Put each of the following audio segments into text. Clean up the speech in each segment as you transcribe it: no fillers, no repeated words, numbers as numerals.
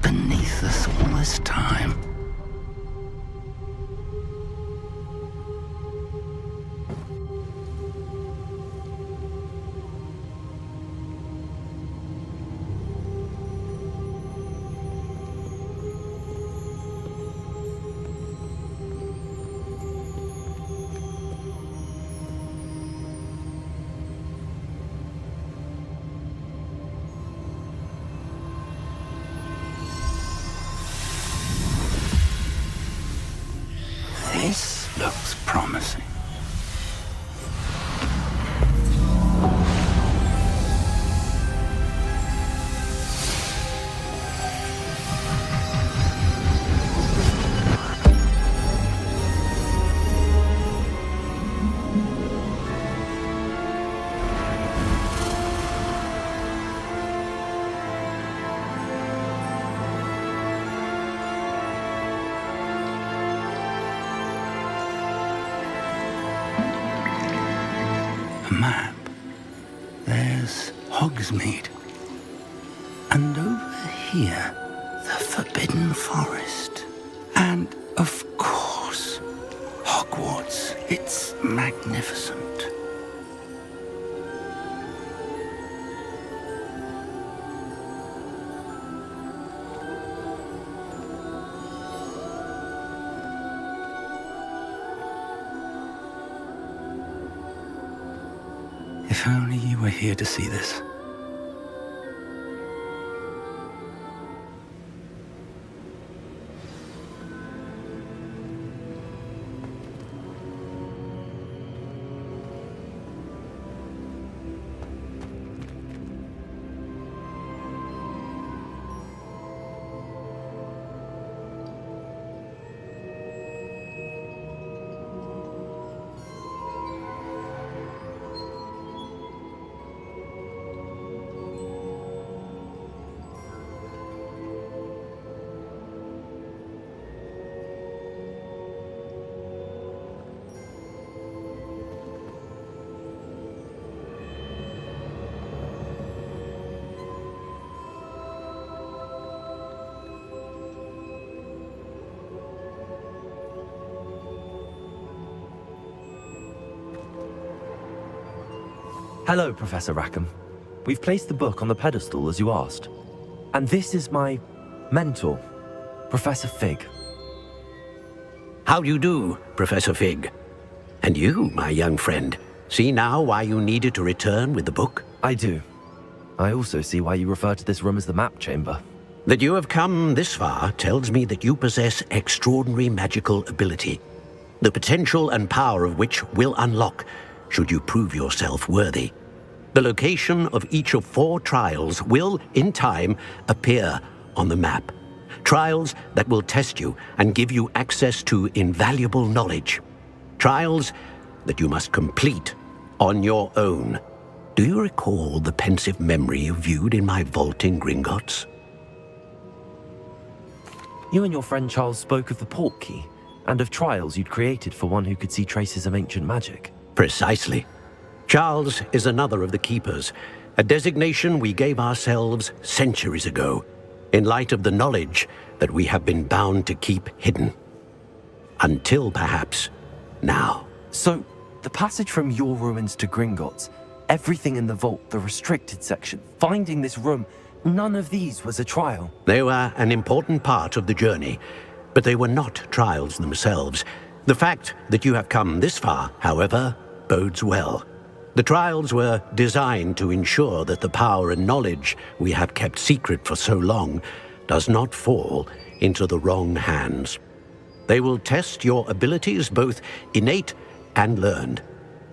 beneath us all this time. This looks promising. Map. There's Hogsmeade. And over here, the Forbidden Forest. And, of course, Hogwarts. It's magnificent. If only you were here to see this. Hello, Professor Rackham. We've placed the book on the pedestal as you asked. And this is my mentor, Professor Fig. How do you do, Professor Fig? And you, my young friend, see now why you needed to return with the book? I do. I also see why you refer to this room as the map chamber. That you have come this far tells me that you possess extraordinary magical ability, the potential and power of which will unlock should you prove yourself worthy. The location of each of 4 trials will, in time, appear on the map. Trials that will test you and give you access to invaluable knowledge. Trials that you must complete on your own. Do you recall the pensive memory you viewed in my vault in Gringotts? You and your friend Charles spoke of the port key, and of trials you'd created for one who could see traces of ancient magic. Precisely. Charles is another of the Keepers, a designation we gave ourselves centuries ago, in light of the knowledge that we have been bound to keep hidden. Until perhaps now. So, the passage from your ruins to Gringotts, everything in the vault, the restricted section, finding this room, none of these was a trial. They were an important part of the journey, but they were not trials themselves. The fact that you have come this far, however, bodes well. The trials were designed to ensure that the power and knowledge we have kept secret for so long does not fall into the wrong hands. They will test your abilities, both innate and learned.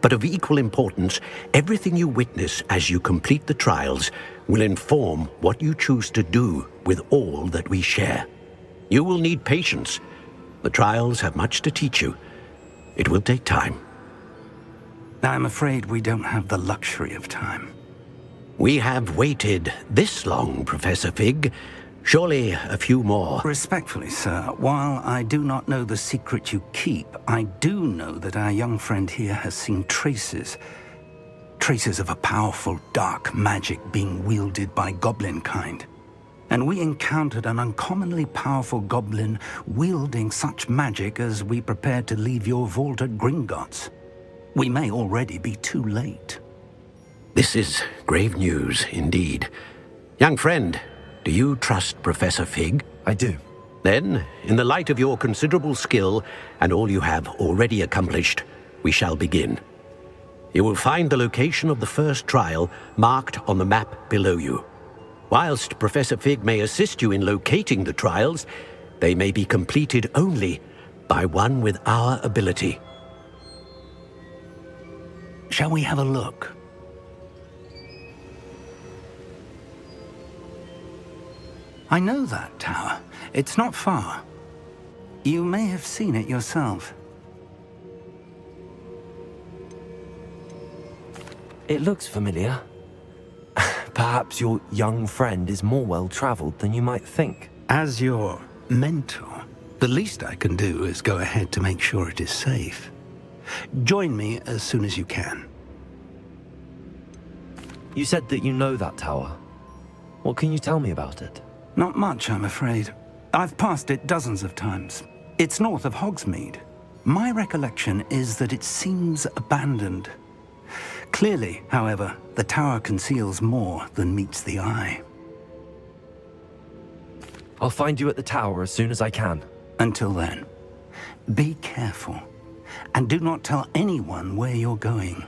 But of equal importance, everything you witness as you complete the trials will inform what you choose to do with all that we share. You will need patience. The trials have much to teach you. It will take time. I'm afraid we don't have the luxury of time. We have waited this long, Professor Fig. Surely a few more. Respectfully, sir, while I do not know the secret you keep, I do know that our young friend here has seen traces of a powerful dark magic being wielded by goblin kind. and we encountered an uncommonly powerful goblin wielding such magic as we prepared to leave your vault at Gringotts. We may already be too late. This is grave news indeed. Young friend, do you trust Professor Fig? I do. Then, in the light of your considerable skill and all you have already accomplished, we shall begin. You will find the location of the first trial marked on the map below you. Whilst Professor Fig may assist you in locating the trials, they may be completed only by one with our ability. Shall we have a look? I know that tower. It's not far. You may have seen it yourself. It looks familiar. Perhaps your young friend is more well-traveled than you might think. As your mentor, the least I can do is go ahead to make sure it is safe. Join me as soon as you can. You said that you know that tower. What can you tell me about it? Not much, I'm afraid. I've passed it dozens of times. It's north of Hogsmeade. My recollection is that it seems abandoned. Clearly, however, the tower conceals more than meets the eye. I'll find you at the tower as soon as I can. Until then, be careful, and do not tell anyone where you're going.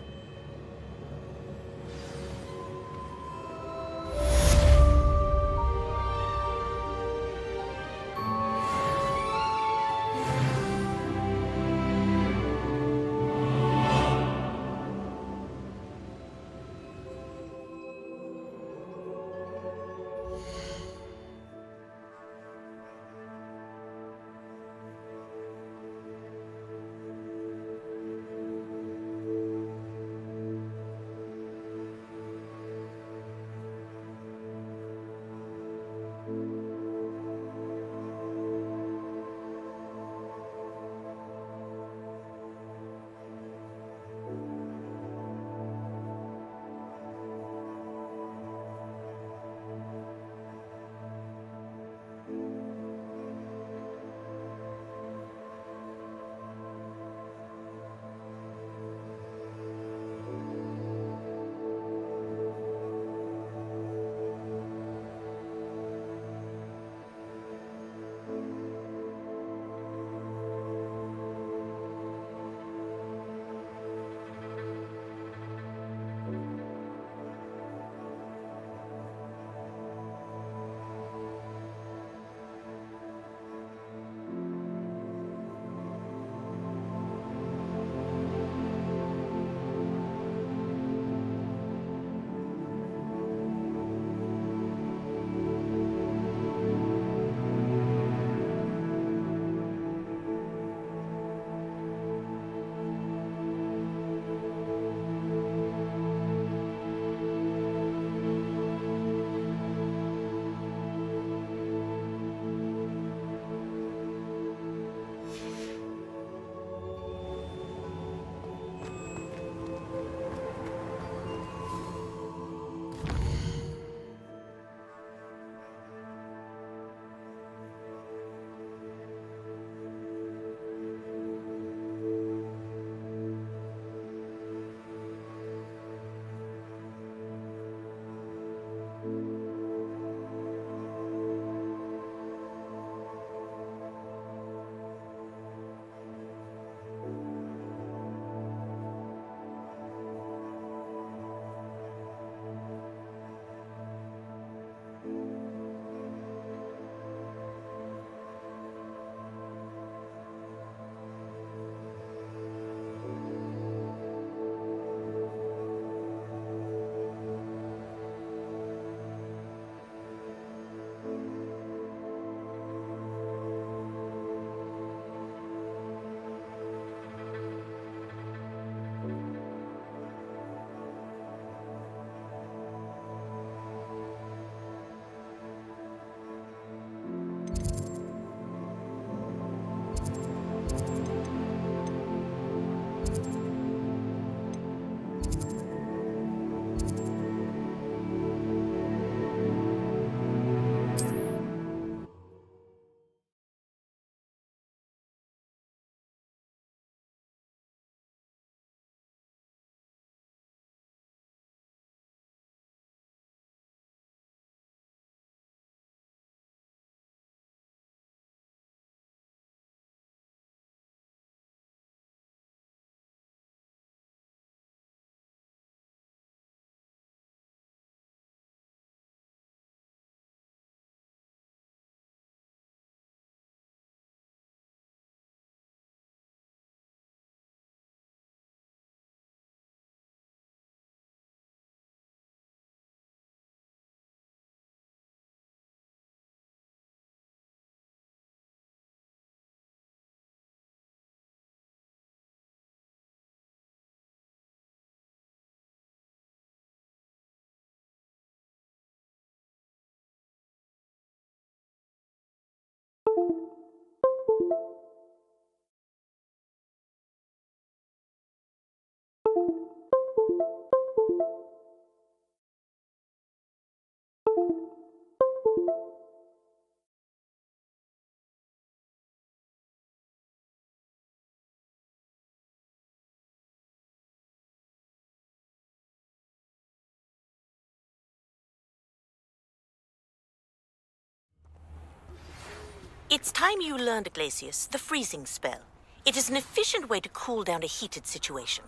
It's time you learned, Glacius, the freezing spell. It is an efficient way to cool down a heated situation.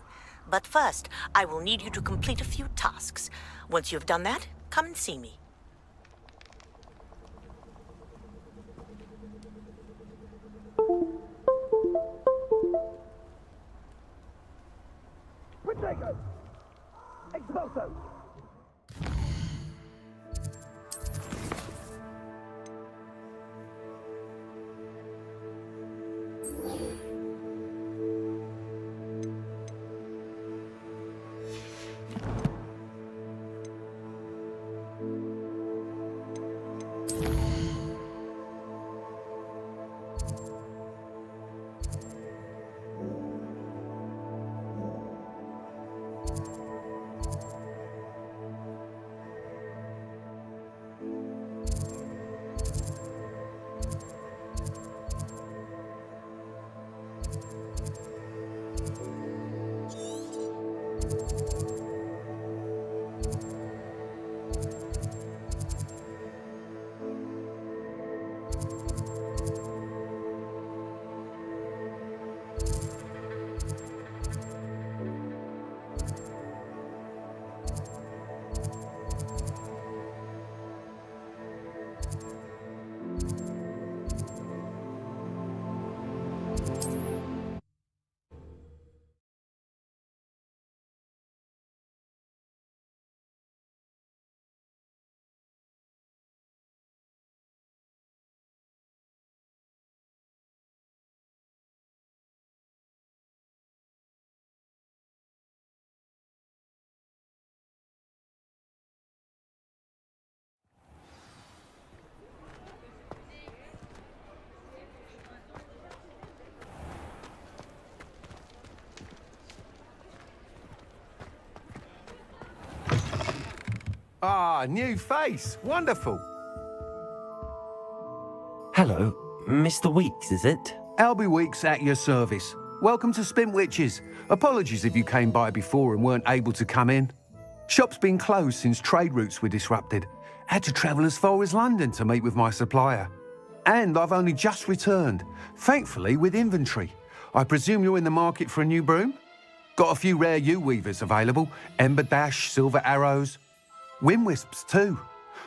But first, I will need you to complete a few tasks. Once you've done that, come and see me. Protego! Expulso! Ah, new face. Wonderful. Hello, Mr. Weeks, is it? Albie Weeks at your service. Welcome to Spintwitches. Apologies if you came by before and weren't able to come in. Shop's been closed since trade routes were disrupted. Had to travel as far as London to meet with my supplier. And I've only just returned, thankfully with inventory. I presume you're in the market for a new broom? Got a few rare U-weavers available. Ember Dash, Silver Arrows. Wind Wisps too.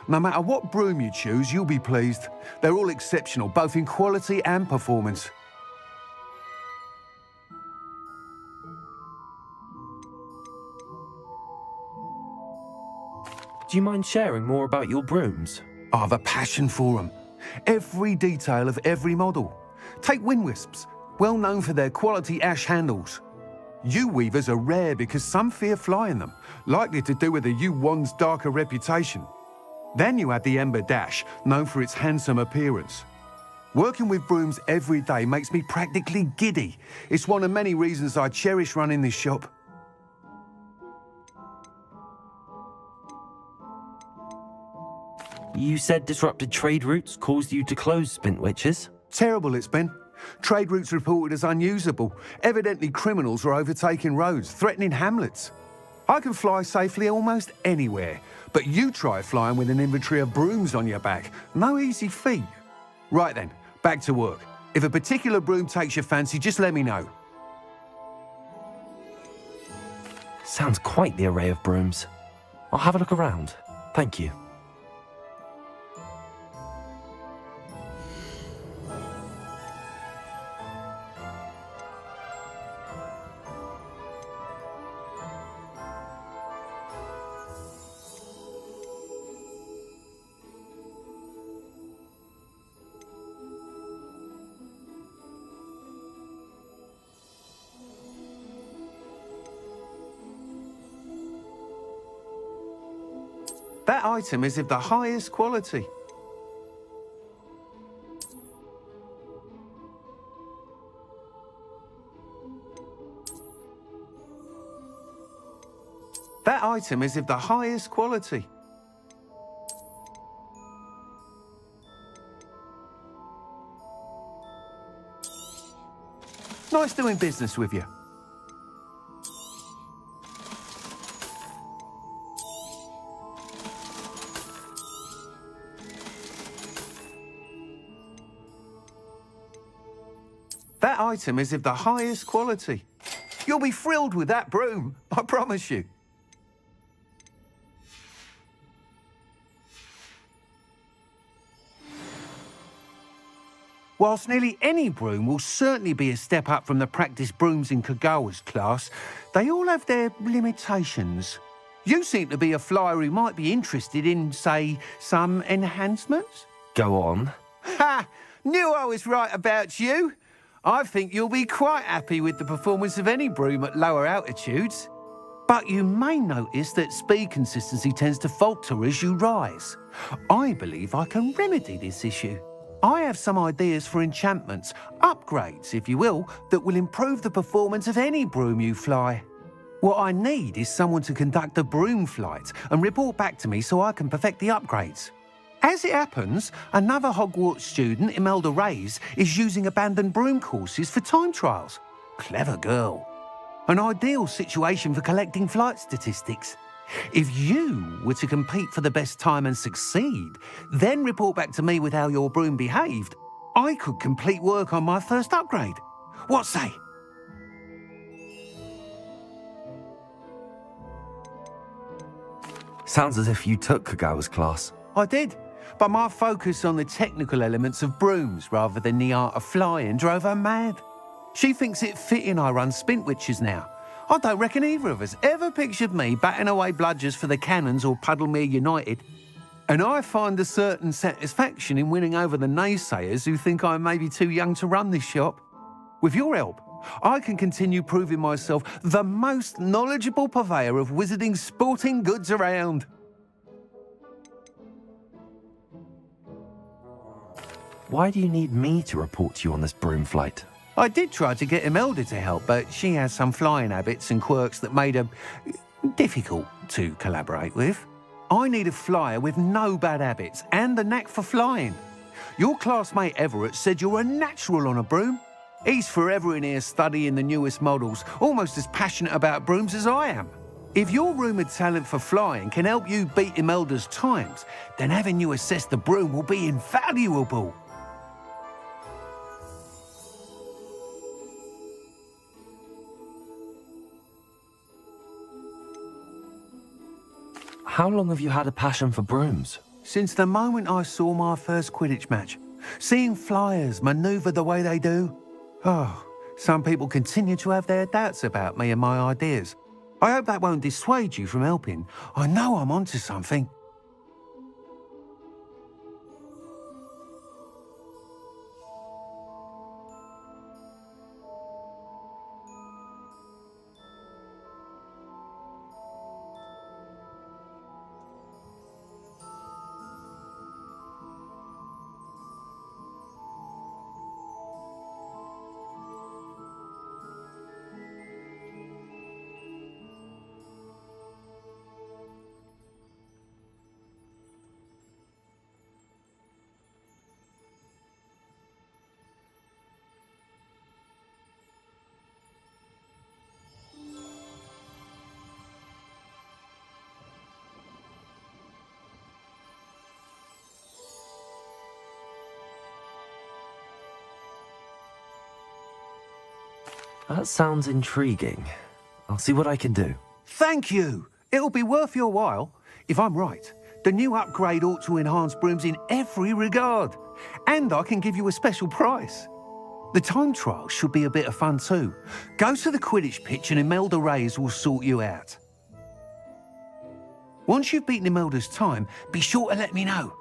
No matter what broom you choose, you'll be pleased. They're all exceptional, both in quality and performance. Do you mind sharing more about your brooms? I've a passion for them. Every detail of every model. Take Wind Wisps, well known for their quality ash handles. U-weavers are rare because some fear flying them, likely to do with the U-wand's darker reputation. Then you add the Ember Dash, known for its handsome appearance. Working with brooms every day makes me practically giddy. It's one of many reasons I cherish running this shop. You said disrupted trade routes caused you to close Spintwitches? Terrible it's been. Trade routes reported as unusable. Evidently criminals were overtaking roads, threatening hamlets. I can fly safely almost anywhere, but you try flying with an inventory of brooms on your back. No easy feat. Right then, back to work. If a particular broom takes your fancy, just let me know. Sounds quite the array of brooms. I'll have a look around. Thank you. That item is of the highest quality. That item is of the highest quality. Nice doing business with you. That item is of the highest quality. You'll be thrilled with that broom, I promise you. Whilst nearly any broom will certainly be a step up from the practice brooms in Kagawa's class, they all have their limitations. You seem to be a flyer who might be interested in, say, some enhancements? Go on. Ha! Knew I was right about you. I think you'll be quite happy with the performance of any broom at lower altitudes. But you may notice that speed consistency tends to falter as you rise. I believe I can remedy this issue. I have some ideas for enchantments, upgrades, if you will, that will improve the performance of any broom you fly. What I need is someone to conduct a broom flight and report back to me so I can perfect the upgrades. As it happens, another Hogwarts student, Imelda Reyes, is using abandoned broom courses for time trials. Clever girl. An ideal situation for collecting flight statistics. If you were to compete for the best time and succeed, then report back to me with how your broom behaved, I could complete work on my first upgrade. What say? Sounds as if you took Kagawa's class. I did, but my focus on the technical elements of brooms rather than the art of flying drove her mad. She thinks it fitting I run Spintwitches now. I don't reckon either of us ever pictured me batting away bludgers for the Cannons or Puddlemere United. And I find a certain satisfaction in winning over the naysayers who think I may be too young to run this shop. With your help, I can continue proving myself the most knowledgeable purveyor of wizarding sporting goods around. Why do you need me to report to you on this broom flight? I did try to get Imelda to help, but she has some flying habits and quirks that made her difficult to collaborate with. I need a flyer with no bad habits and the knack for flying. Your classmate Everett said you're a natural on a broom. He's forever in here studying the newest models, almost as passionate about brooms as I am. If your rumoured talent for flying can help you beat Imelda's times, then having you assess the broom will be invaluable. How long have you had a passion for brooms? Since the moment I saw my first Quidditch match, seeing flyers manoeuvre the way they do. Oh, some people continue to have their doubts about me and my ideas. I hope that won't dissuade you from helping. I know I'm onto something. That sounds intriguing. I'll see what I can do. Thank you. It'll be worth your while. If I'm right, the new upgrade ought to enhance brooms in every regard. And I can give you a special price. The time trial should be a bit of fun too. Go to the Quidditch pitch and Imelda Reyes will sort you out. Once you've beaten Imelda's time, be sure to let me know.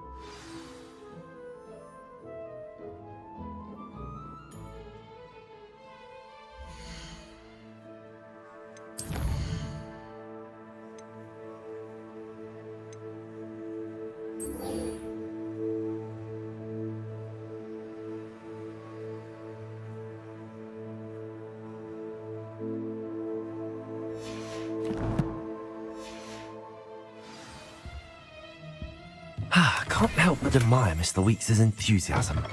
I can't help but admire Mr. Weeks' enthusiasm.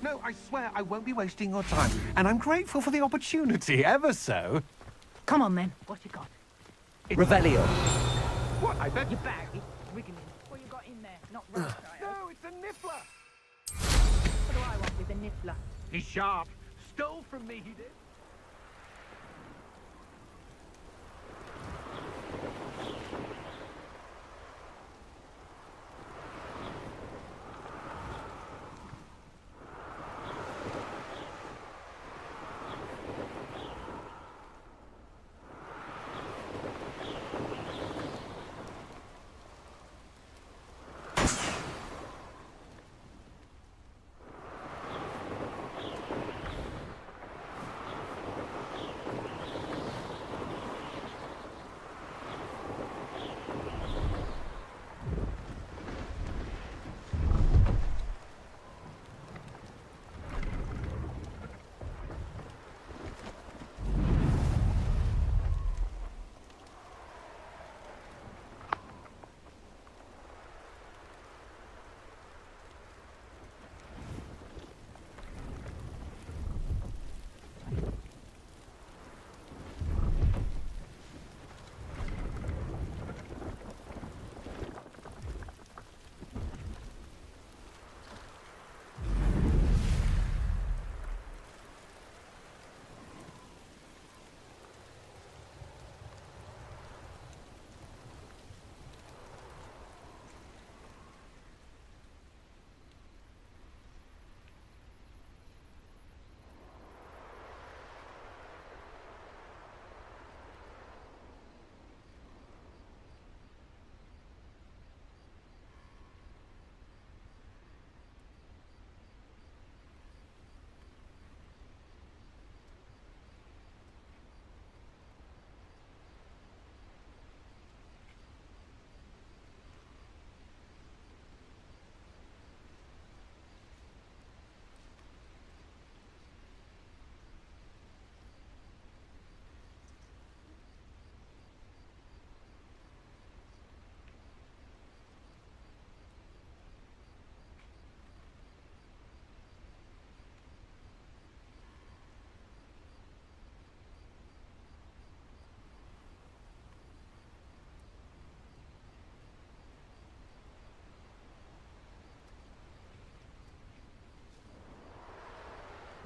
No, I swear I won't be wasting your time. And I'm grateful for the opportunity, ever so. Come on, then. What you got? Revelio. What? I bet you... Your bag is wriggling. What you got in there? Not right, No, it's a niffler. What do I want with a niffler? He's sharp. Stole from me, he did.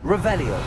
Revelio.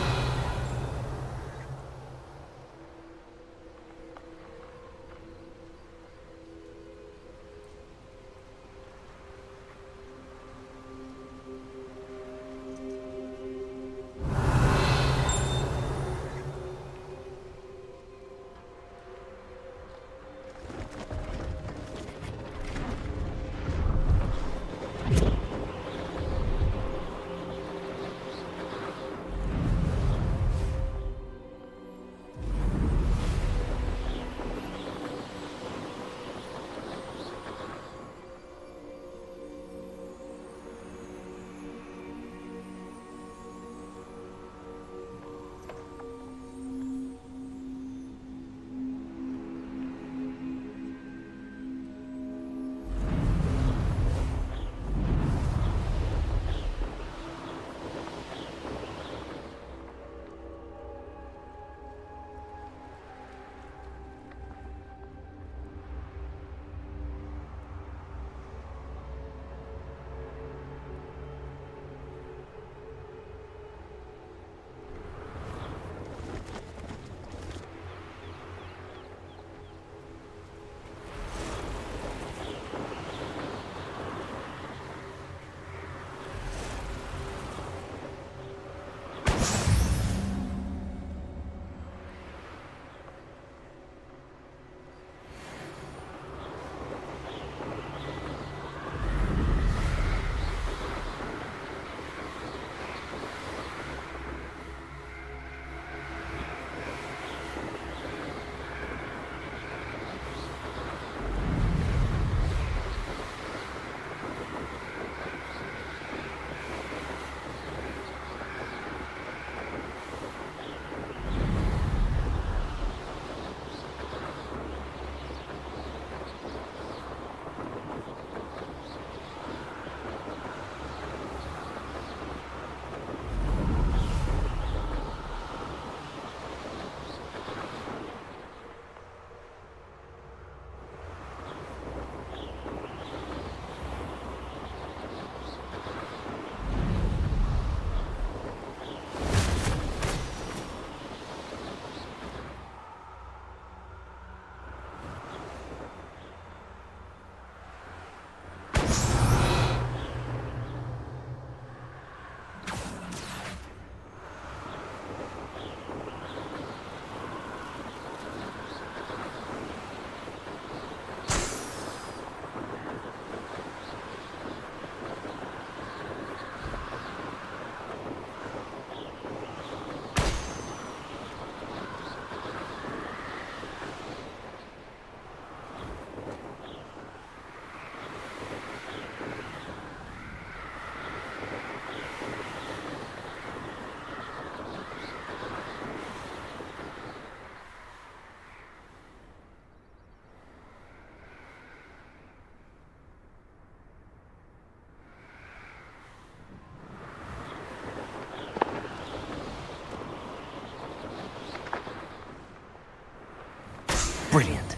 Brilliant.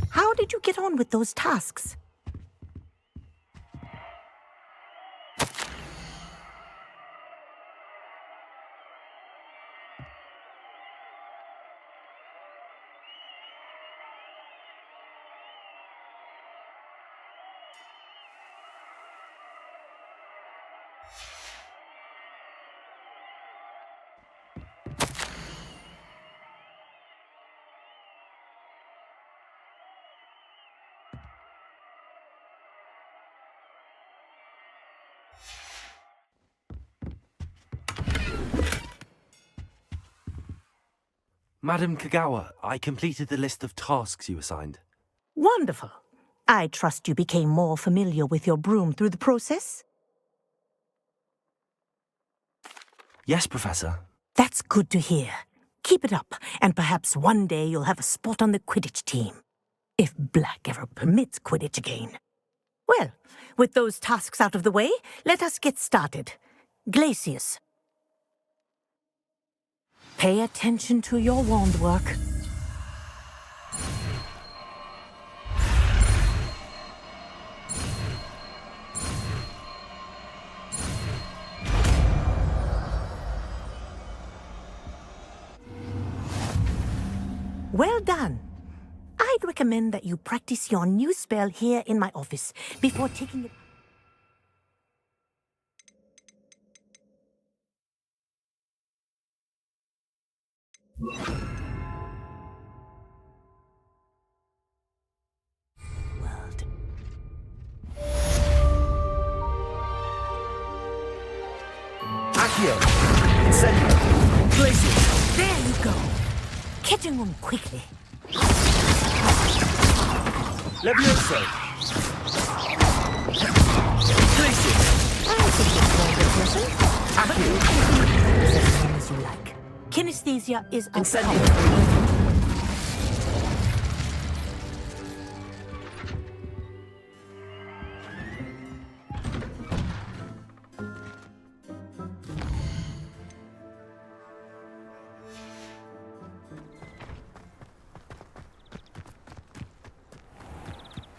How did you get on with those tasks? Madam Kagawa, I completed the list of tasks you assigned. Wonderful. I trust you became more familiar with your broom through the process? Yes, Professor. That's good to hear. Keep it up, and perhaps one day you'll have a spot on the Quidditch team. If Black ever permits Quidditch again. Well, with those tasks out of the way, let us get started. Glacius. Pay attention to your wand work. Well done. I'd recommend that you practice your new spell here in my office before taking it. World. Accio! Incendio! Glacius! There you go. Catching them quickly. Levioso! Glacius! I think it's more the person. Accio! As long as you like. Kinesthesia is a Incendio!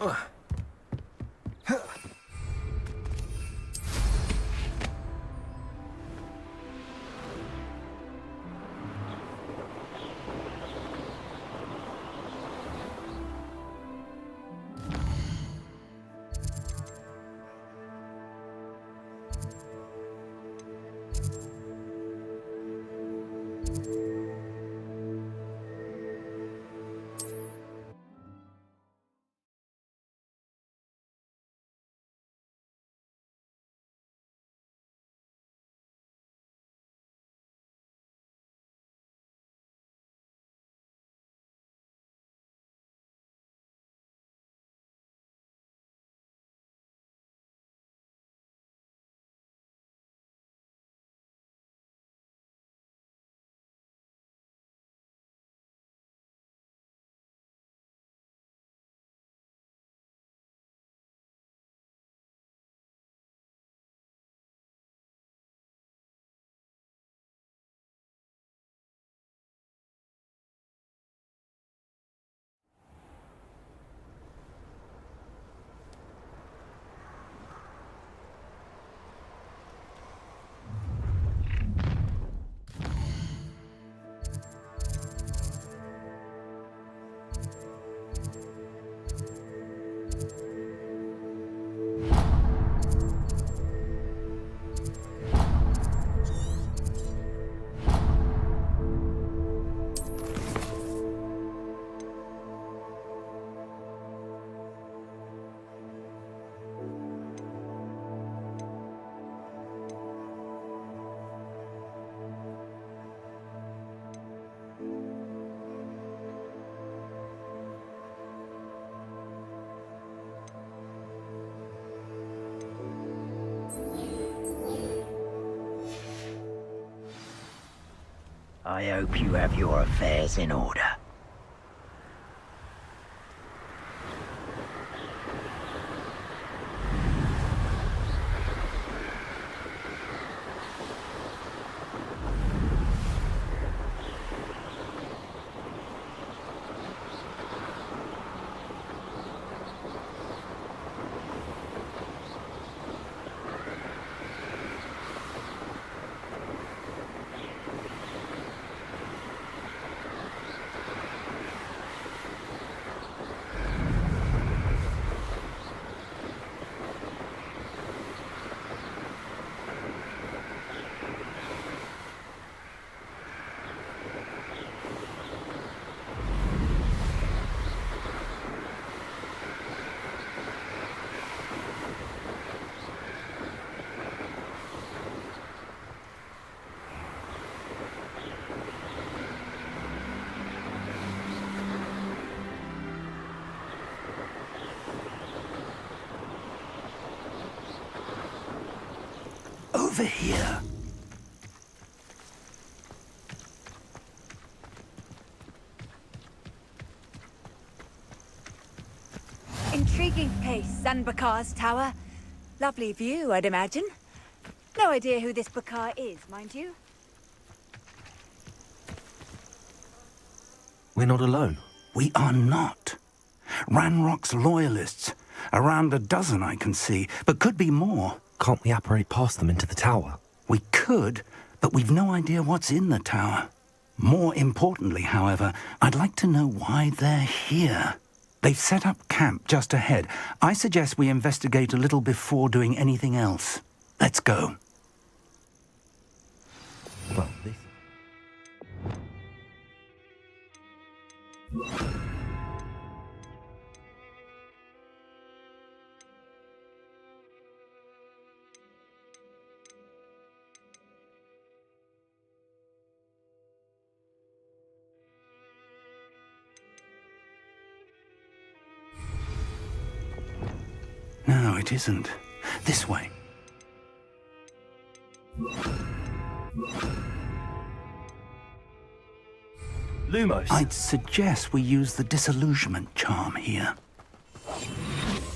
power. I hope you have your affairs in order. over here. Intriguing place, Zanbakar's tower. Lovely view, I'd imagine. No idea who this Bakar is, mind you. We're not alone. We are not. Ranrock's loyalists. Around a dozen I can see, but could be more. Can't we apparate past them into the tower? We could, but we've no idea what's in the tower. More importantly, however, I'd like to know why they're here. They've set up camp just ahead. I suggest we investigate a little before doing anything else. Let's go. Well, this... No, it isn't. This way. Lumos! I'd suggest we use the disillusionment charm here.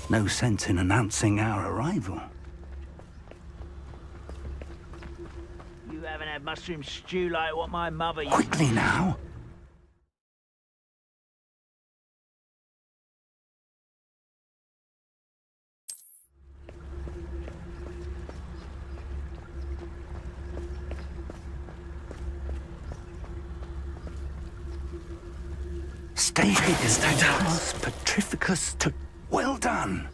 No sense in announcing our arrival. You haven't had mushroom stew like what my mother used. Quickly now. Stay Totalis Petrificus to... Well done.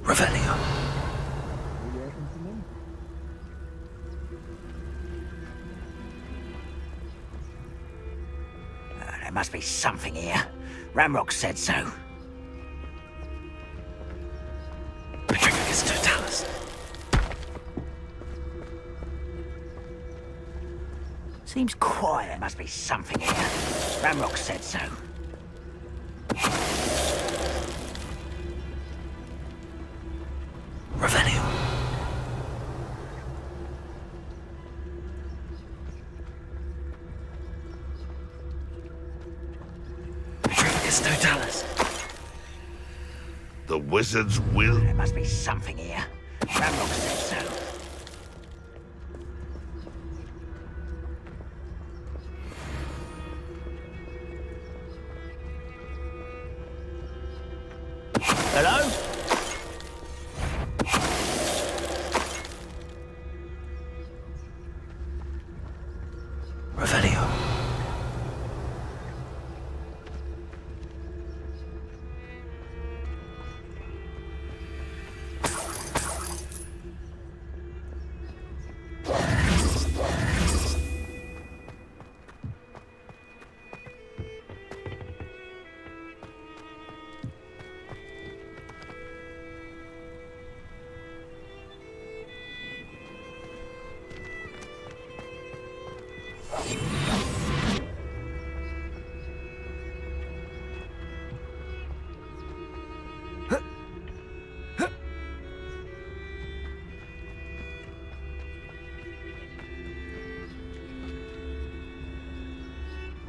Revelio. There must be something here. Ramrock said so. Petrificus Totalis. Seems quiet. There must be something here. Ramrock said so. Revelio. Petrificus Totalis. The wizard's will. There must be something here. Ramrock said so. Hello? Revelio.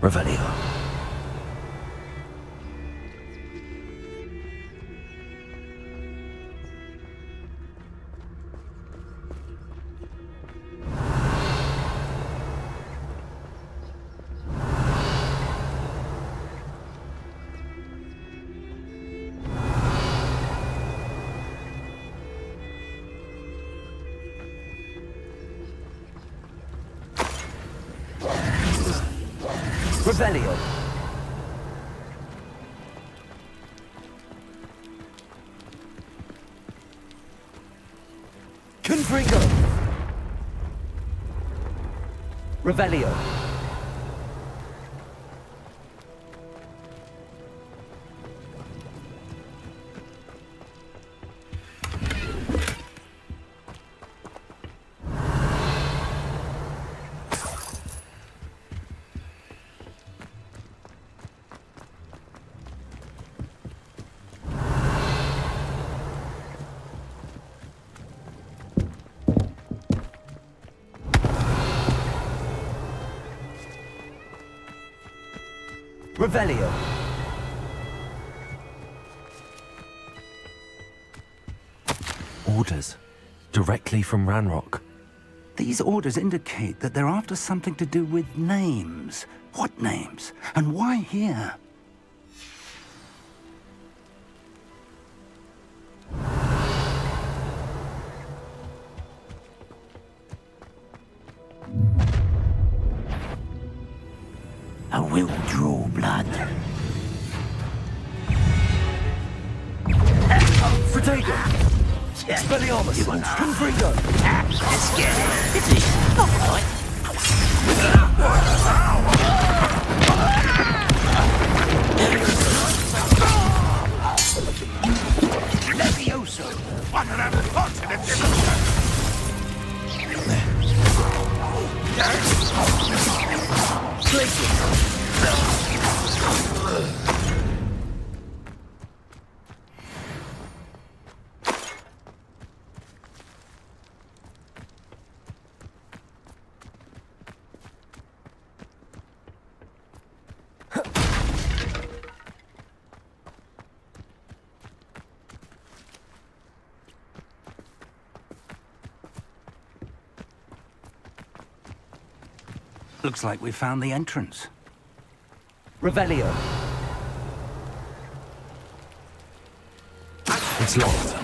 Revelio. Revelio. Confringo. Revelio. Revelio. Orders. Directly from Ranrock. These orders indicate that they're after something to do with names. What names? And why here? I will draw blood. Fratago! Expelliarmus! Confringo! Let's get it. Is this not right? Levioso! What an unfortunate Looks like we found the entrance. Revelio. It's locked.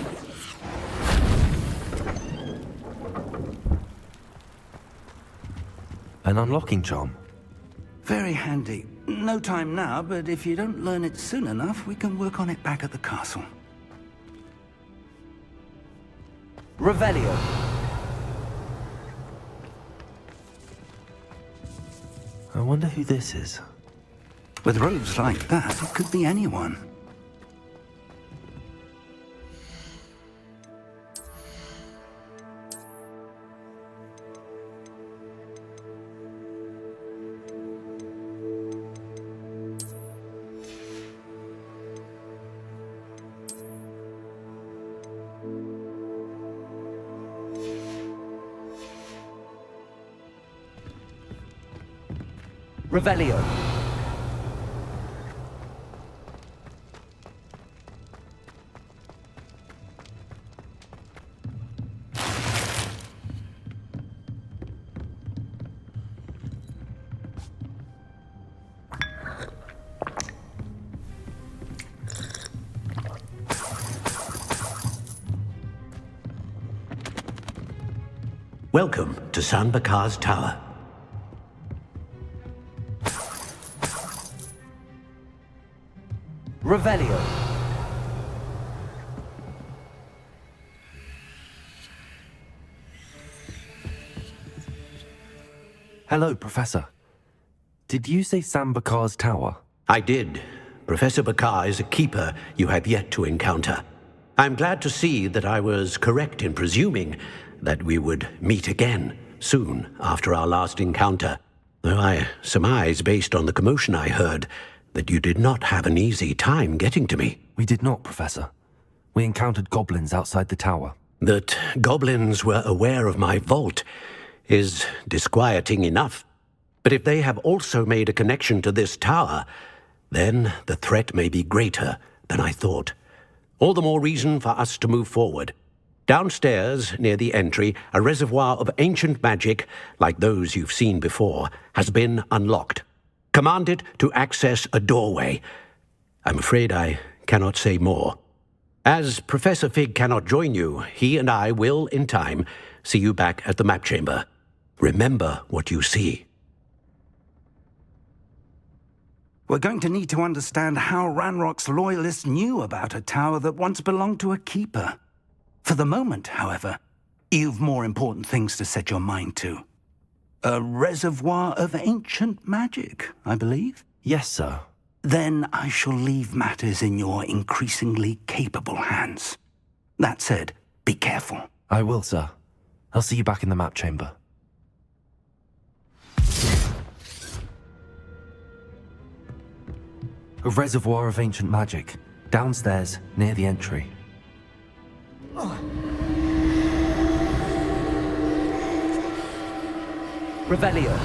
An unlocking charm. Very handy. No time now, but if you don't learn it soon enough, we can work on it back at the castle. Revelio. I wonder who this is. With robes like that, it could be anyone. Revelio. Welcome to San Bakar's Tower. Revelio. Hello, Professor. Did you say Sam Bakar's tower? I did. Professor Bakar is a keeper you have yet to encounter. I'm glad to see that I was correct in presuming that we would meet again soon after our last encounter, though I surmise, based on the commotion I heard, that you did not have an easy time getting to me. We did not, Professor. We encountered goblins outside the tower. That goblins were aware of my vault is disquieting enough. But if they have also made a connection to this tower, then the threat may be greater than I thought. All the more reason for us to move forward. Downstairs, near the entry, a reservoir of ancient magic, like those you've seen before, has been unlocked. Command it to access a doorway. I'm afraid I cannot say more. As Professor Fig cannot join you, he and I will, in time, see you back at the map chamber. Remember what you see. We're going to need to understand how Ranrock's loyalists knew about a tower that once belonged to a keeper. For the moment, however, you've more important things to set your mind to. A reservoir of ancient magic, I believe? Yes, sir. Then I shall leave matters in your increasingly capable hands. That said, be careful. I will, sir. I'll see you back in the map chamber. A reservoir of ancient magic, downstairs, near the entry. Revelio.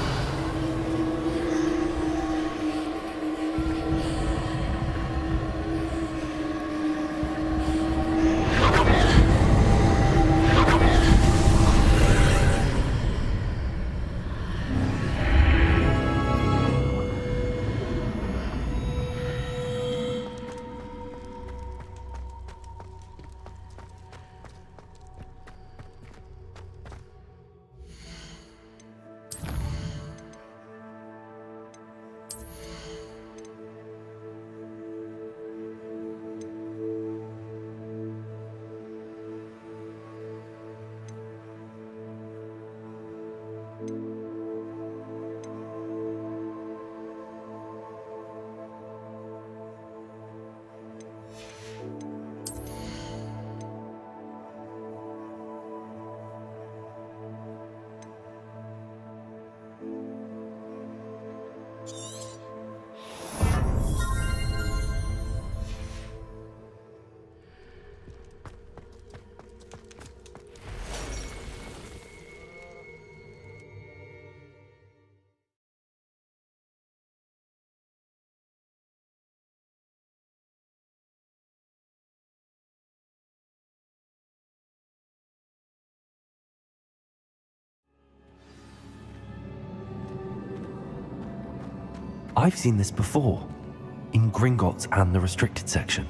I've seen this before, in Gringotts and the restricted section.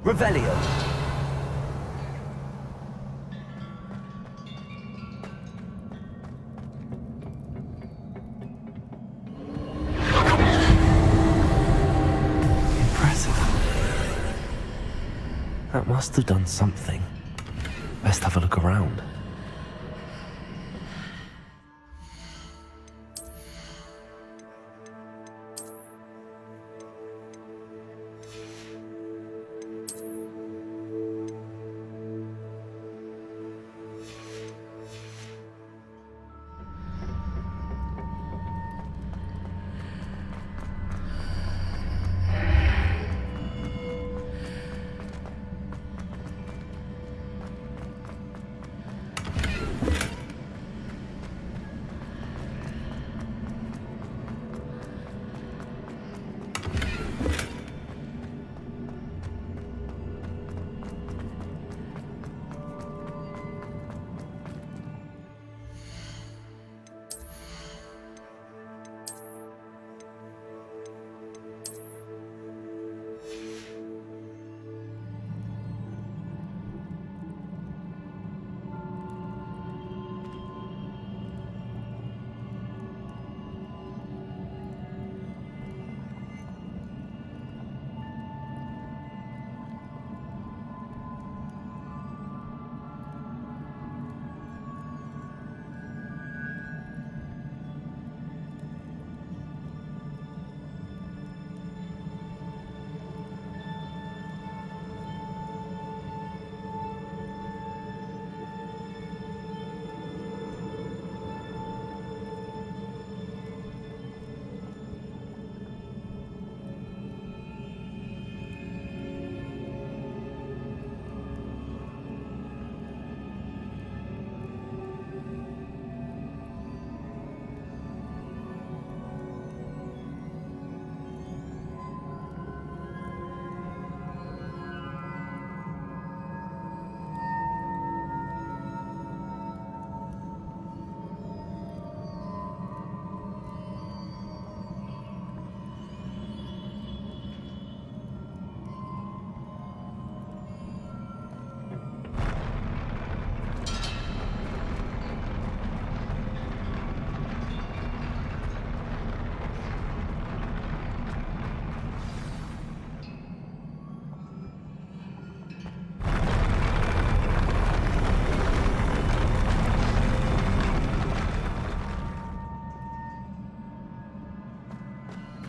Revelio. That must have done something. Best have a look around.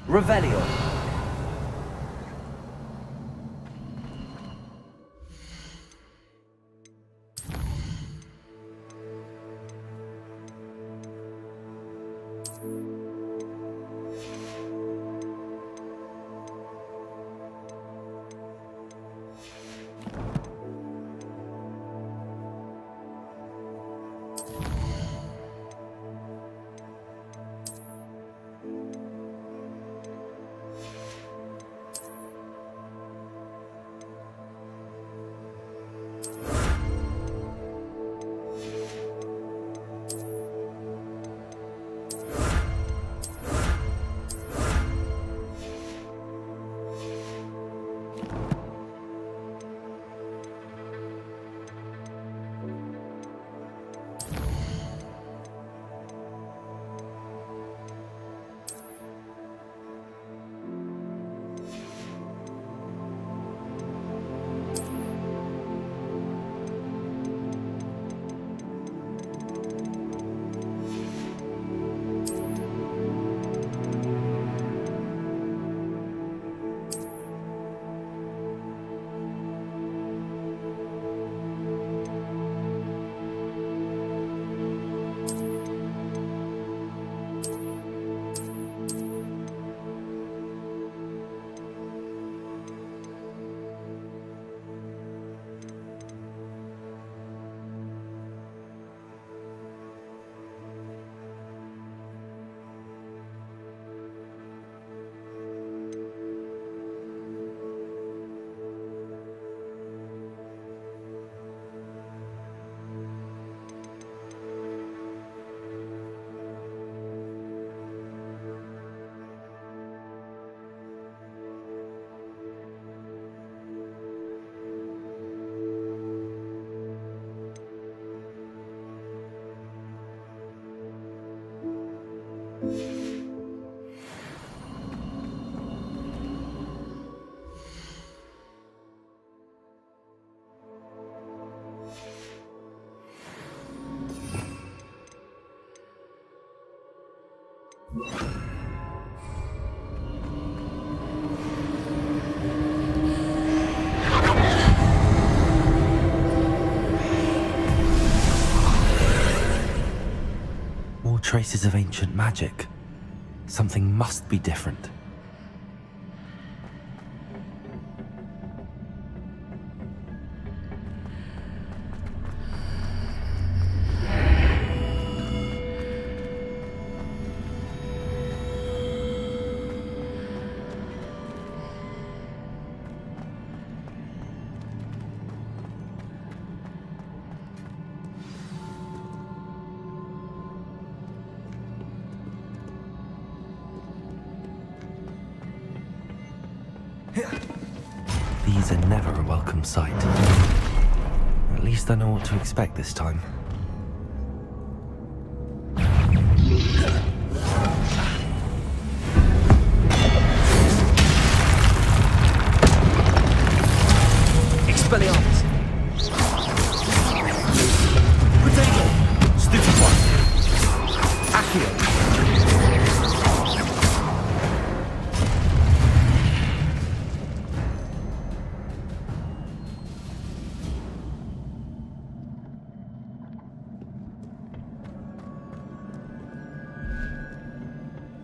Revelio. traces of ancient magic. Something must be different. These are never a welcome sight. At least I know what to expect this time. Expelliarmus! Potato! Stupid one! Accio!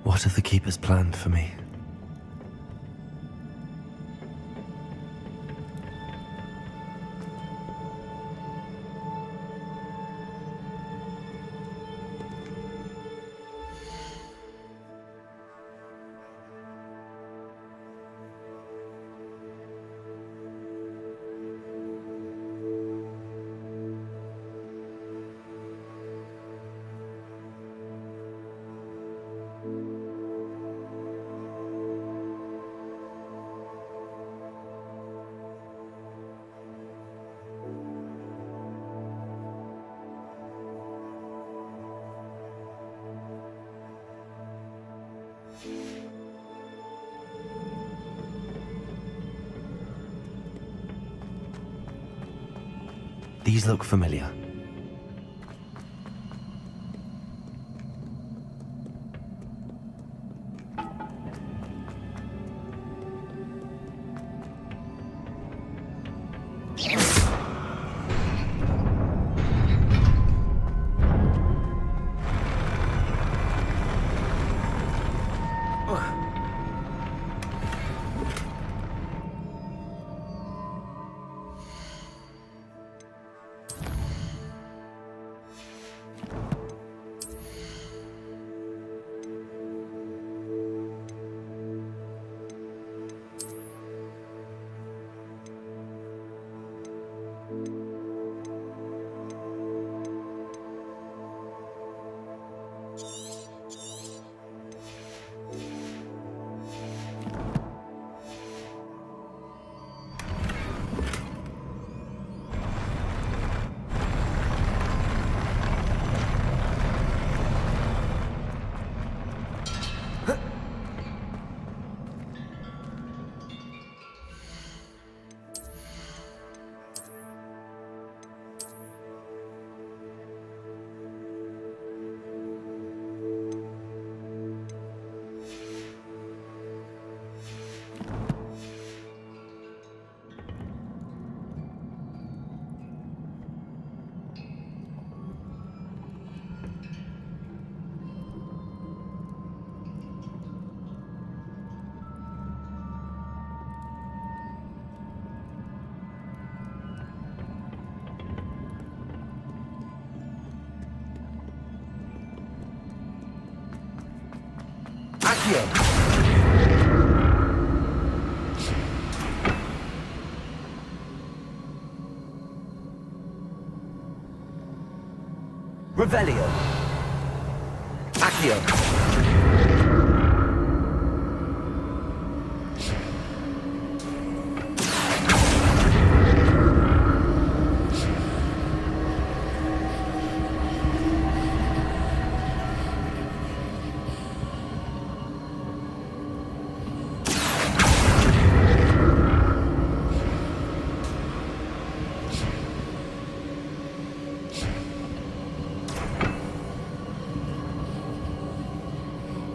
What have the Keepers planned for me? These look familiar. Revelio. Accio.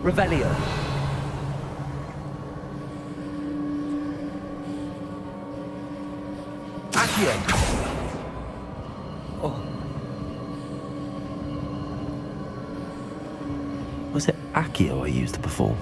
Revelio. Accio. Oh. Accio I used before.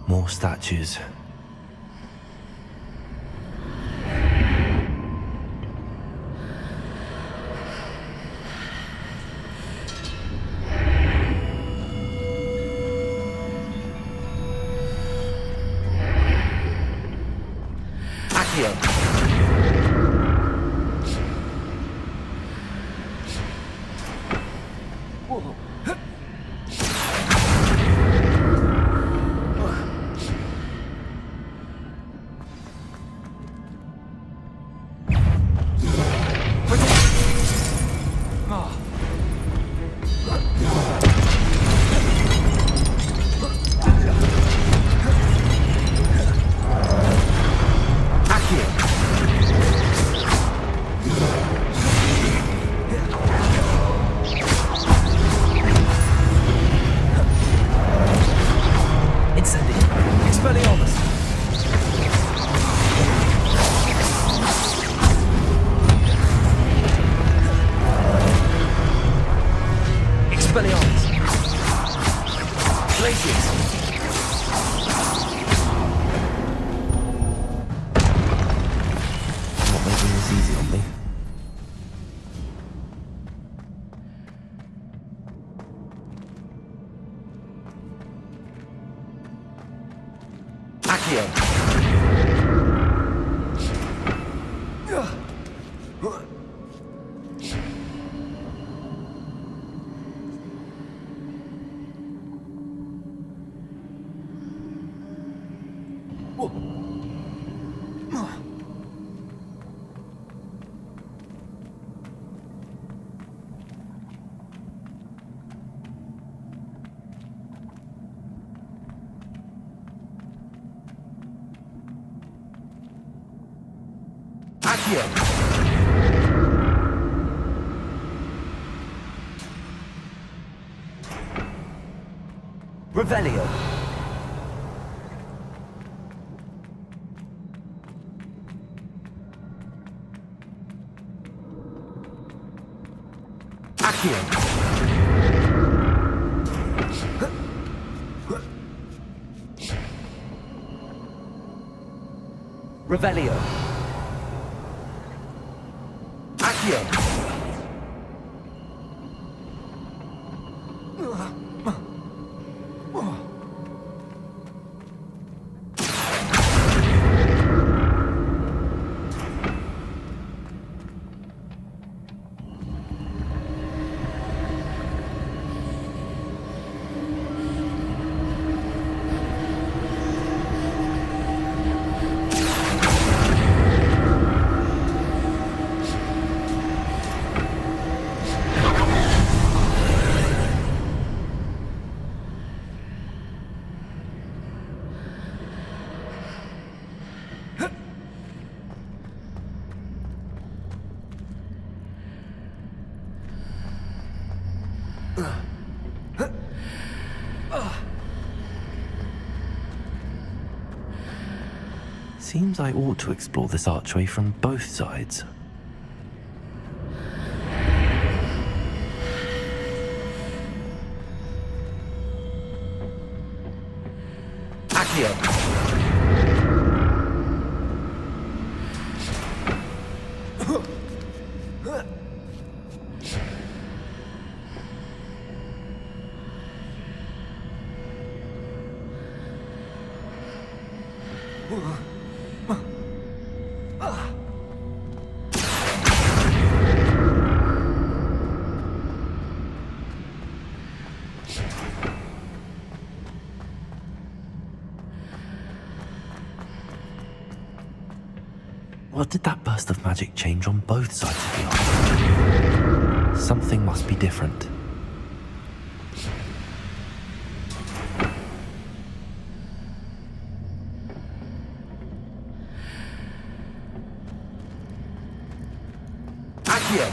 More statues. Accio. Revelio. Accio. Revelio. Accio. Seems I ought to explore this archway from both sides. Accio! What did that burst of magic change on both sides of the arch? Something must be different. Accio!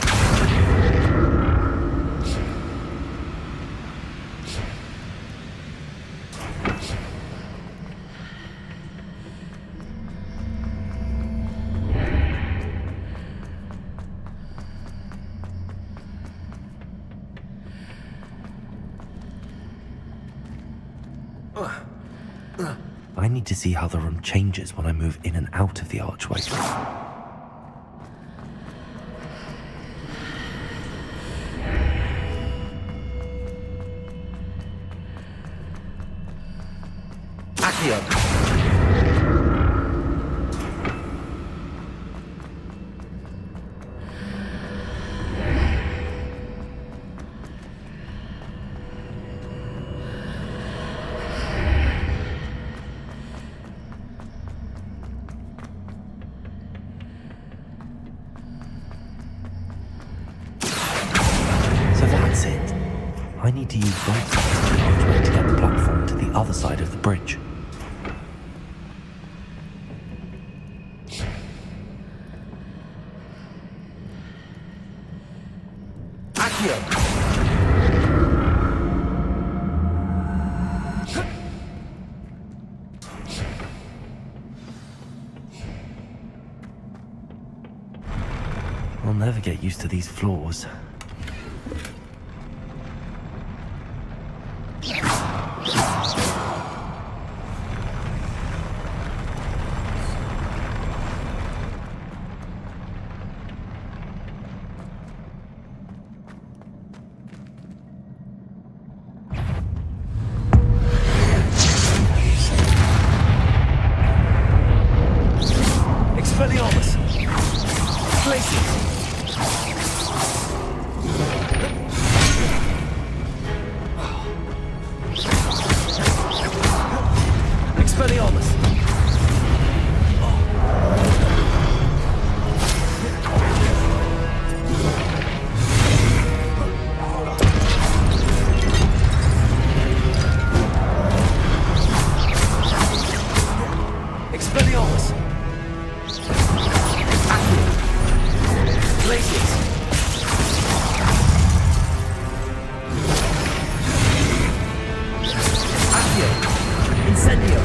I need to see how the room changes when I move in and out of the archway. Accio! That's it. I need to use both sides of the archway to get the platform to the other side of the bridge. Accio! I'll never get used to these floors. Expelliarmus! Glacius! Expelliarmus! Expelliarmus! Glacius! Accio! Incendio!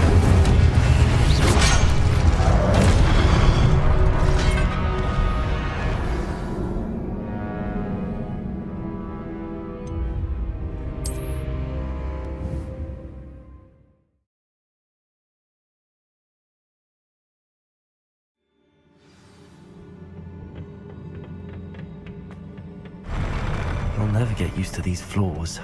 I'll never get used to these floors.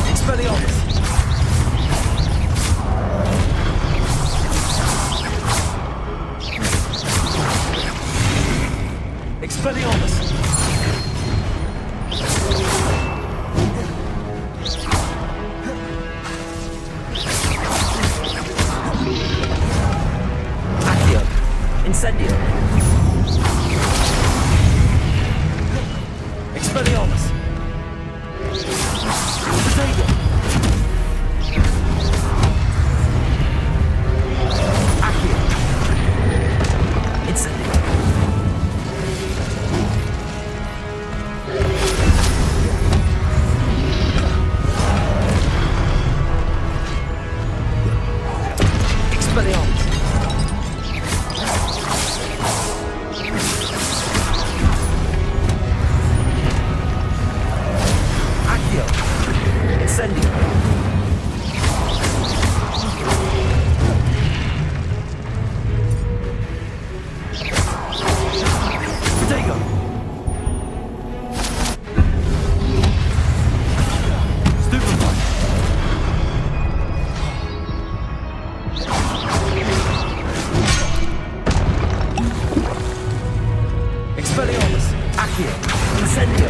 Expelliarmus! Expelliarmus! Incendio! Expelliarmus! Potato! Accio! Incendio! Expelliarmus! Accio! Incendio! Protego! Stupefy! Expelliarmus! Accio! Incendio!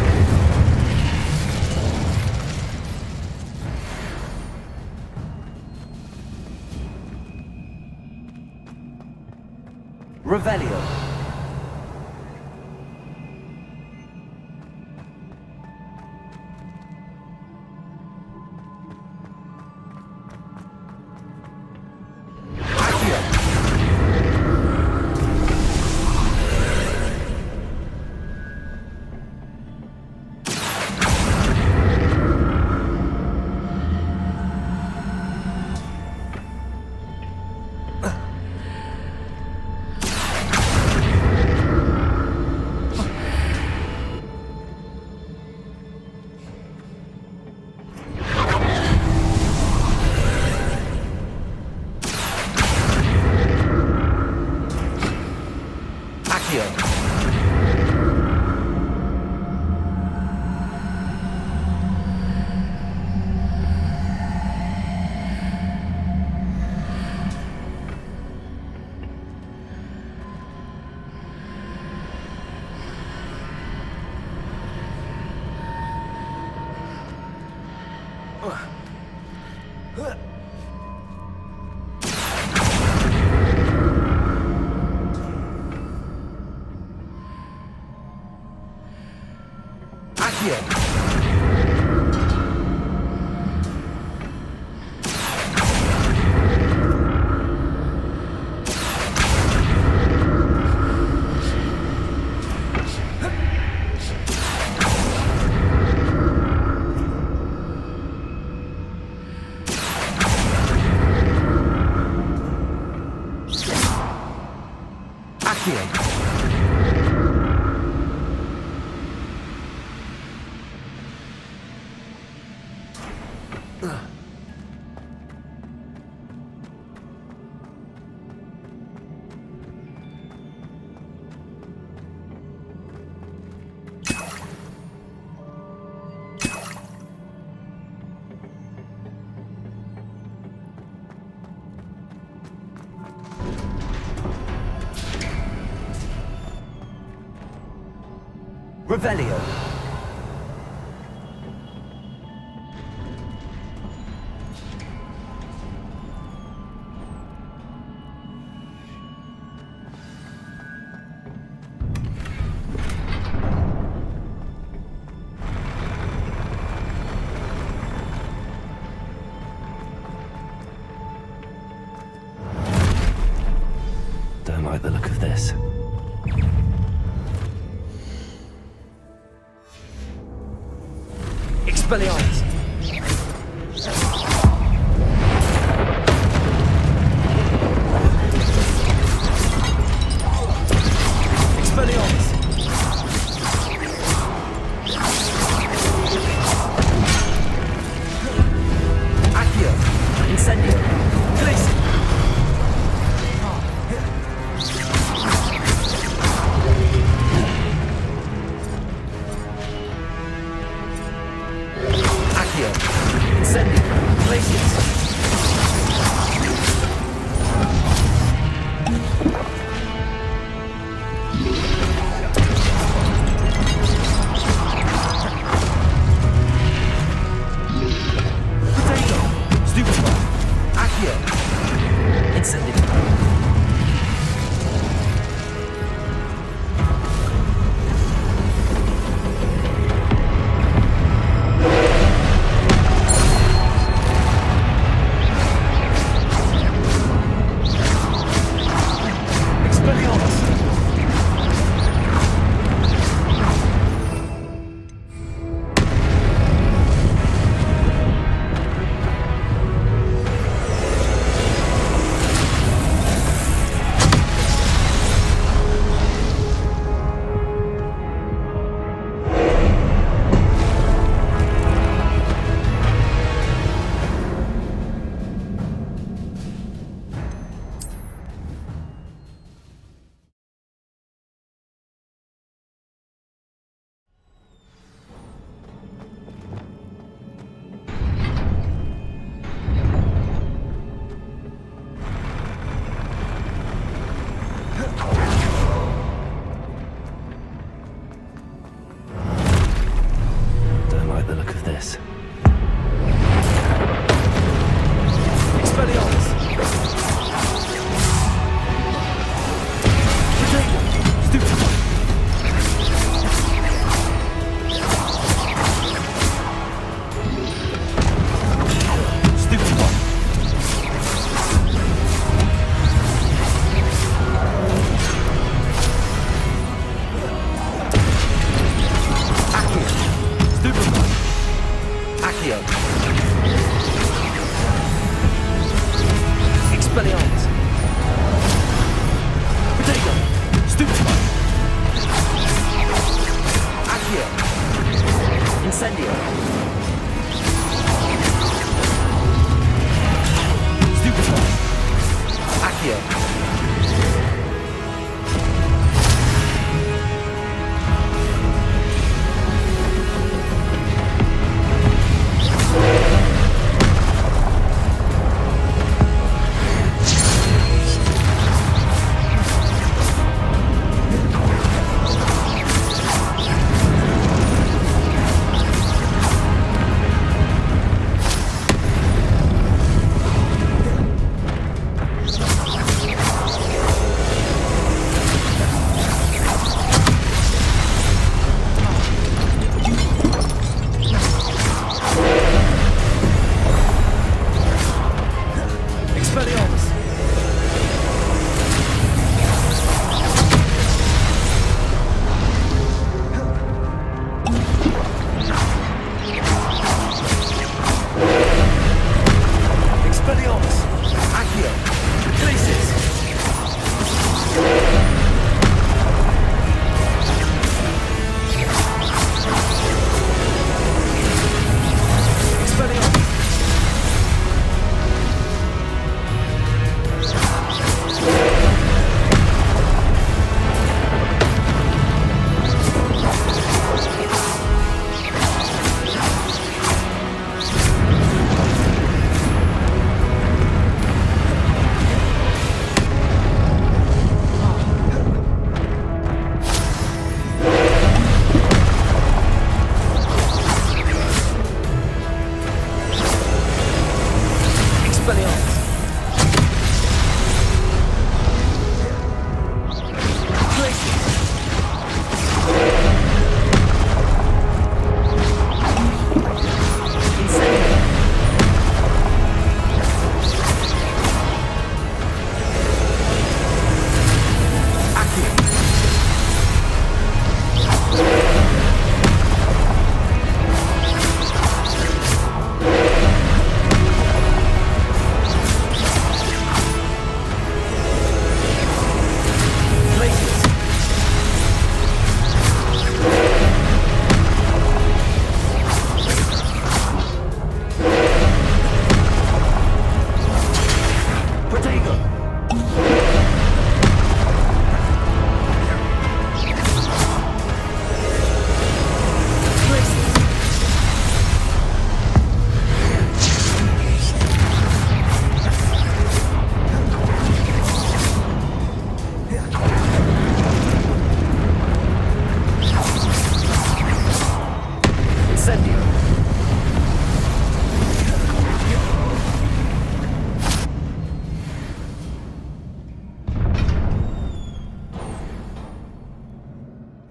Revelio! Revelio. Don't like the look of this. Expelliarmus! Expelliarmus! Accio! Incendio! Glacier!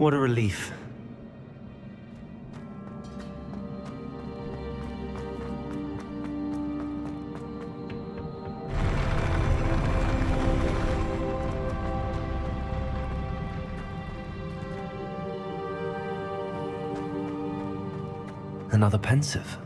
What a relief. Another pensive.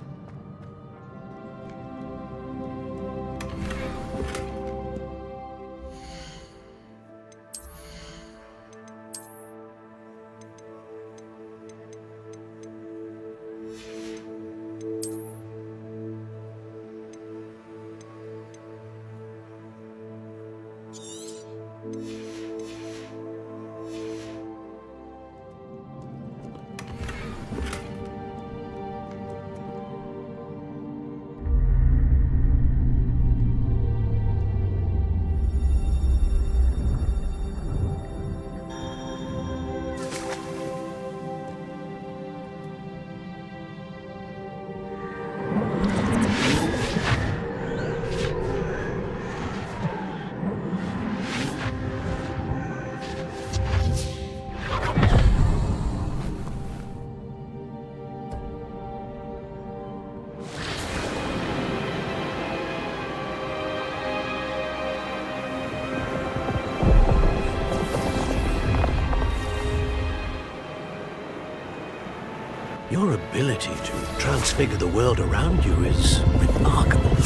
Your ability to transfigure the world around you is remarkable.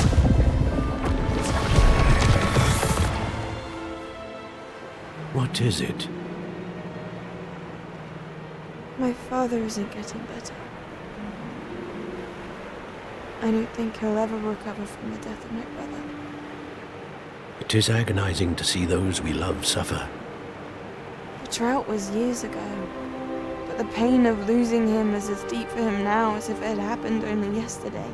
What is it? My father isn't getting better. I don't think he'll ever recover from the death of my brother. It is agonizing to see those we love suffer. The drought was years ago, but the pain of losing him is as deep for him now as if it had happened only yesterday.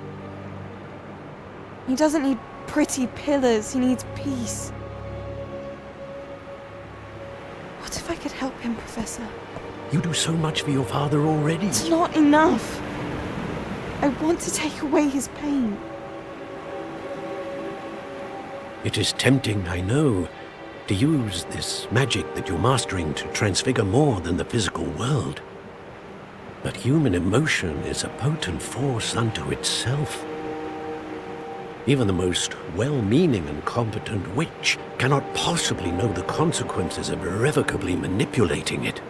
He doesn't need pretty pillars, he needs peace. What if I could help him, Professor? You do so much for your father already. It's not enough. I want to take away his pain. It is tempting, I know, to use this magic that you're mastering to transfigure more than the physical world. But human emotion is a potent force unto itself. Even the most well-meaning and competent witch cannot possibly know the consequences of irrevocably manipulating it.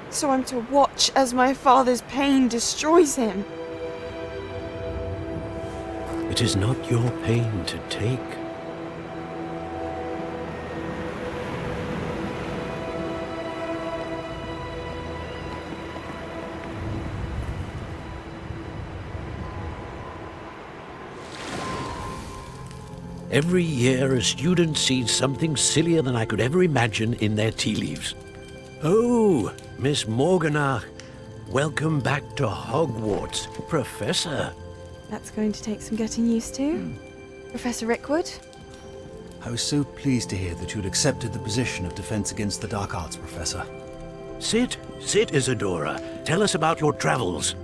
So I'm to watch as my father's pain destroys him. It is not your pain to take. Every year, a student sees something sillier than I could ever imagine in their tea leaves. Oh, Miss Morganach, welcome back to Hogwarts, Professor. That's going to take some getting used to. Professor Rickwood? I was so pleased to hear that you'd accepted the position of Defense Against the Dark Arts, Professor. Sit, Isadora. Tell us about your travels.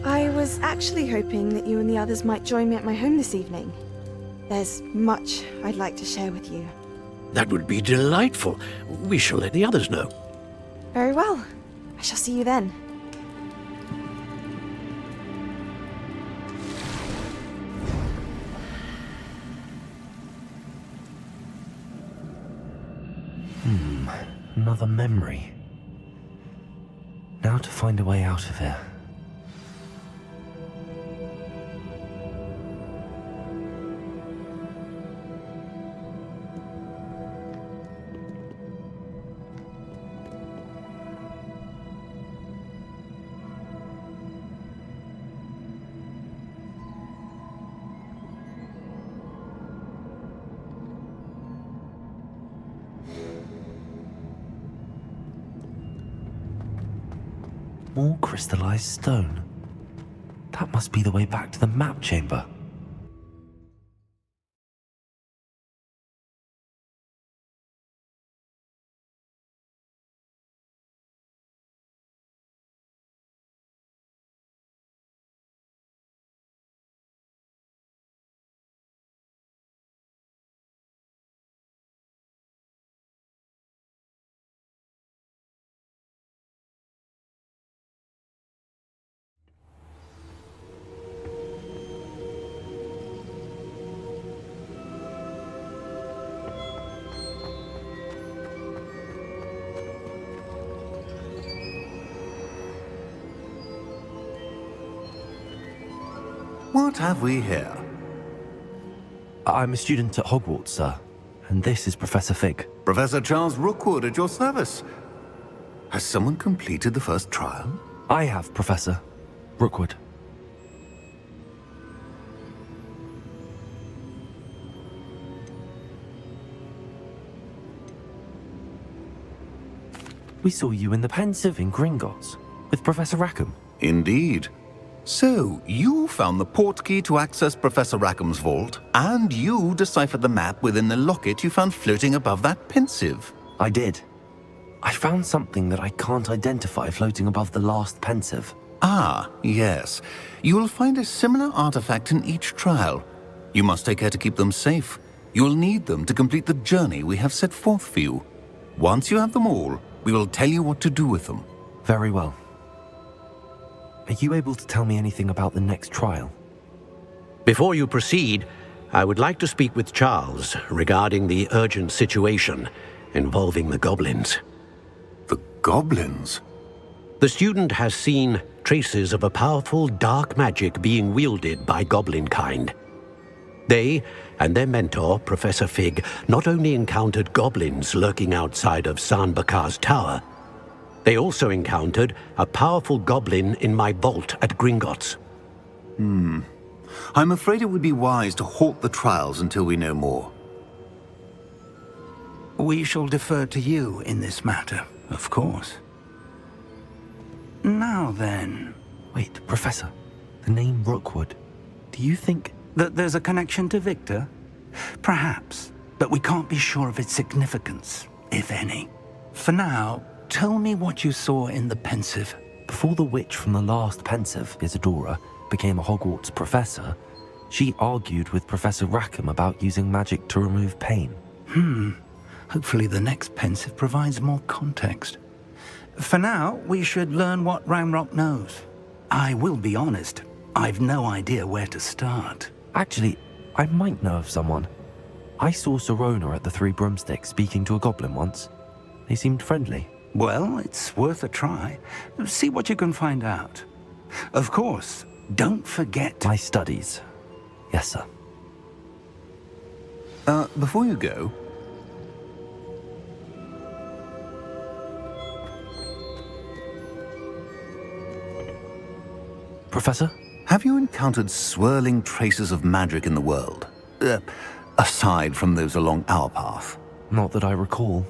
I was actually hoping that you and the others might join me at my home this evening. There's much I'd like to share with you. That would be delightful. We shall let the others know. Very well. I shall see you then. Another memory. Now to find a way out of here. More crystallized stone. That must be the way back to the map chamber. What have we here? I'm a student at Hogwarts, sir. And this is Professor Fig. Professor Charles Rookwood at your service. Has someone completed the first trial? I have, Professor Rookwood. We saw you in the Pensive in Gringotts with Professor Rackham. Indeed. So, you found the portkey to access Professor Rackham's vault, and you deciphered the map within the locket you found floating above that Pensive. I did. I found something that I can't identify floating above the last Pensive. Ah, yes. You will find a similar artifact in each trial. You must take care to keep them safe. You will need them to complete the journey we have set forth for you. Once you have them all, we will tell you what to do with them. Very well. Are you able to tell me anything about the next trial? Before you proceed, I would like to speak with Charles regarding the urgent situation involving the goblins. The goblins? The student has seen traces of a powerful dark magic being wielded by goblin kind. They and their mentor, Professor Fig, not only encountered goblins lurking outside of Sanbakar's tower, they also encountered a powerful goblin in my vault at Gringotts. I'm afraid it would be wise to halt the trials until we know more. We shall defer to you in this matter, of course. Now then... Wait, Professor, the name Rookwood. Do you think... That there's a connection to Victor? Perhaps, but we can't be sure of its significance, if any. For now, tell me what you saw in the Pensive. Before the witch from the last Pensive, Isadora, became a Hogwarts professor, she argued with Professor Rackham about using magic to remove pain. Hopefully the next Pensive provides more context. For now, we should learn what Ranrock knows. I will be honest, I've no idea where to start. Actually, I might know of someone. I saw Sirona at the Three Broomsticks speaking to a goblin once. They seemed friendly. Well, it's worth a try. See what you can find out. Of course, don't forget... My studies. Yes, sir. Before you go... Professor? Have you encountered swirling traces of magic in the world? Aside from those along our path? Not that I recall.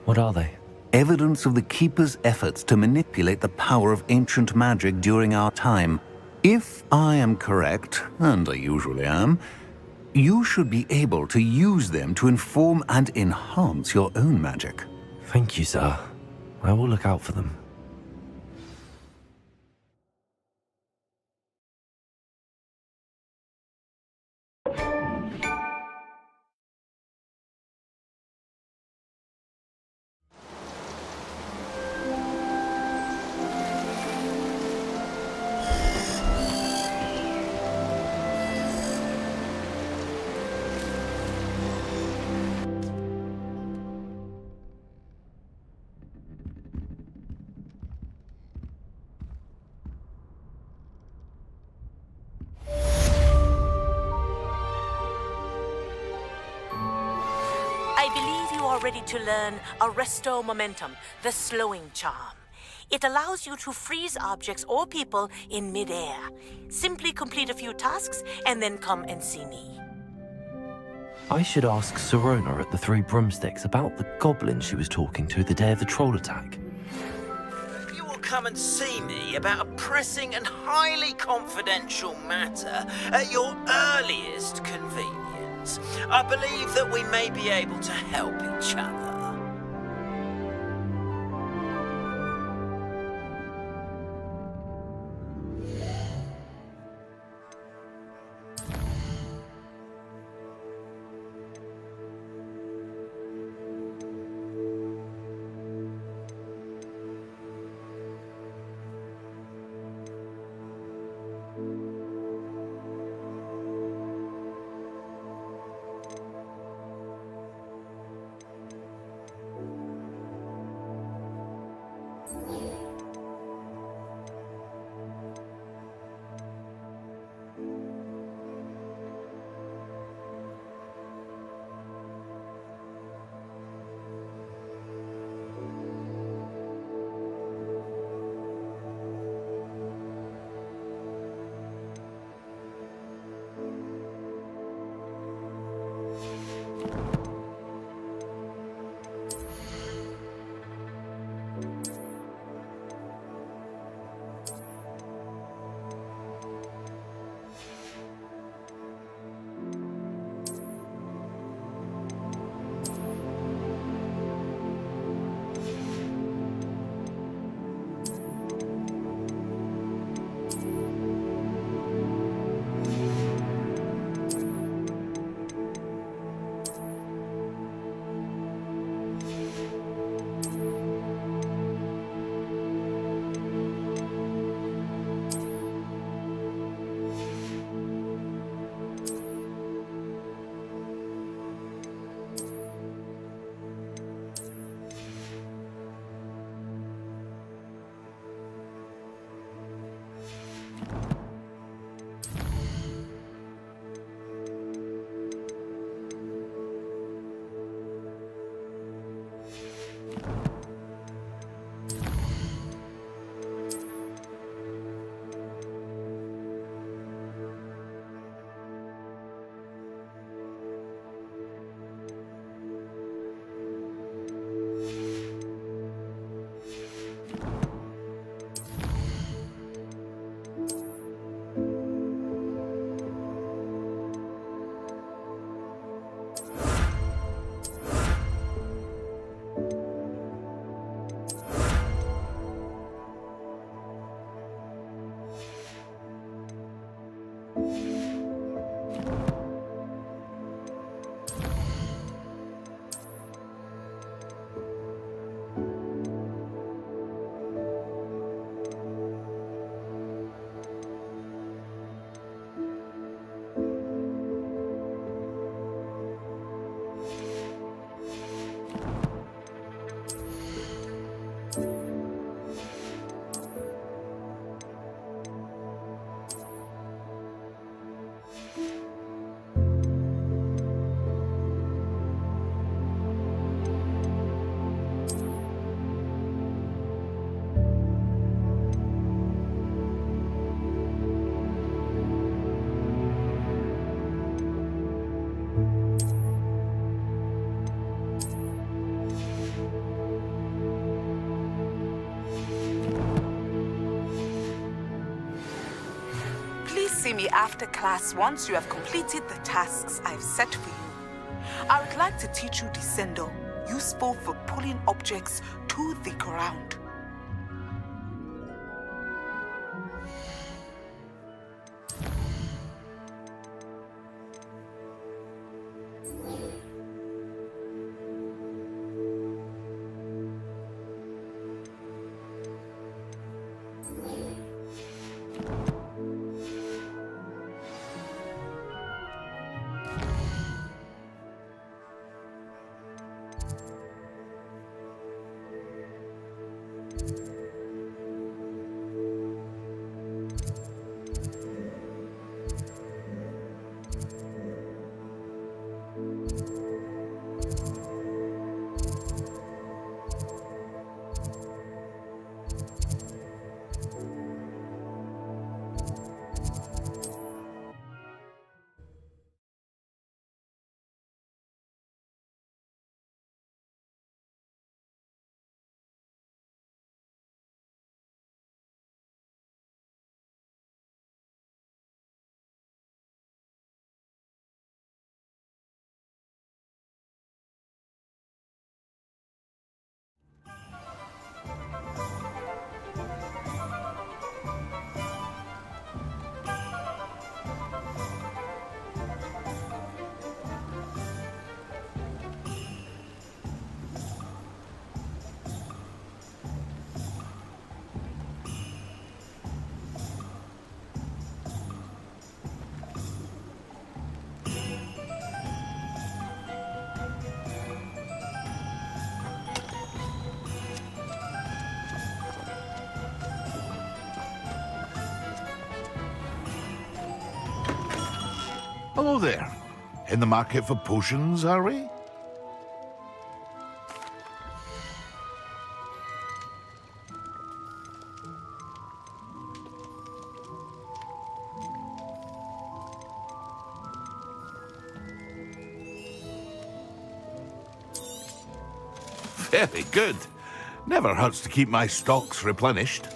What are they? Evidence of the Keeper's efforts to manipulate the power of ancient magic during our time. If I am correct, and I usually am, you should be able to use them to inform and enhance your own magic. Thank you, sir. I will look out for them. I believe you are ready to learn Arresto Momentum, the slowing charm. It allows you to freeze objects or people in midair. Simply complete a few tasks and then come and see me. I should ask Sirona at the Three Broomsticks about the goblin she was talking to the day of the troll attack. You will come and see me about a pressing and highly confidential matter at your earliest convenience. I believe that we may be able to help each other. me after class once you have completed the tasks I've set for you. I would like to teach you Descendo, useful for pulling objects to the ground. Hello there. In the market for potions, are we? Very good. Never hurts to keep my stocks replenished.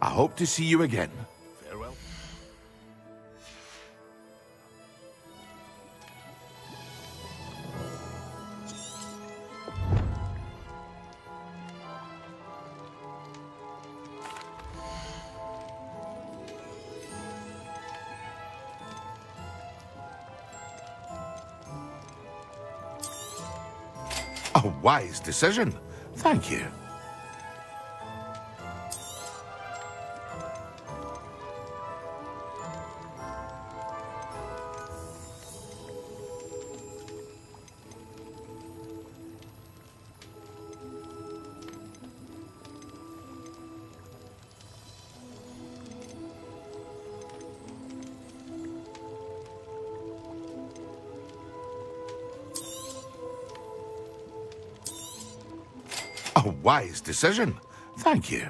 I hope to see you again. Farewell. A wise decision. Thank you. A wise decision. Thank you.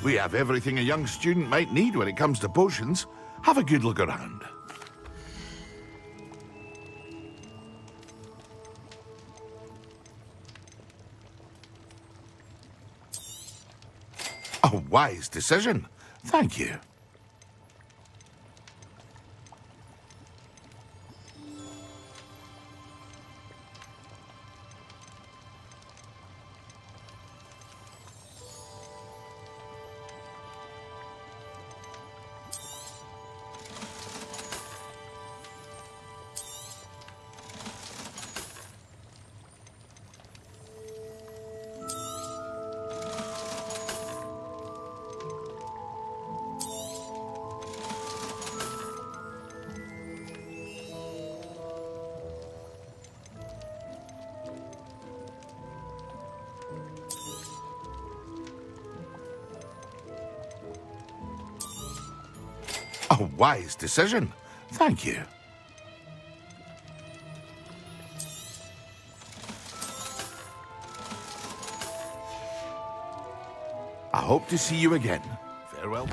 We have everything a young student might need when it comes to potions. Have a good look around. A wise decision. Thank you. A wise decision. Thank you. I hope to see you again. Farewell.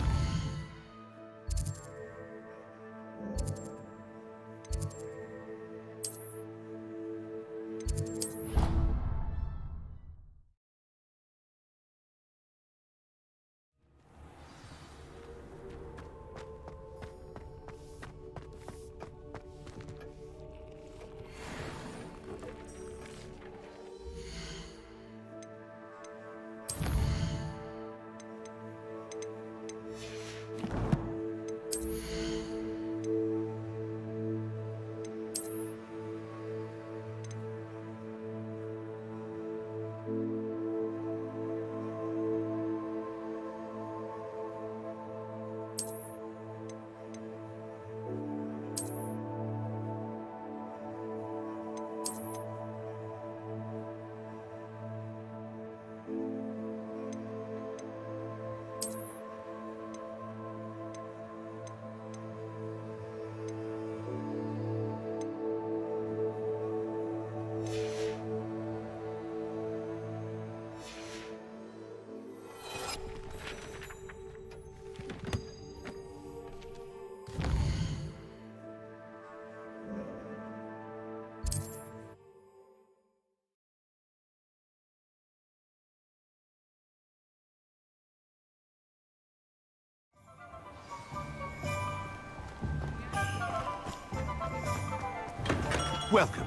Welcome.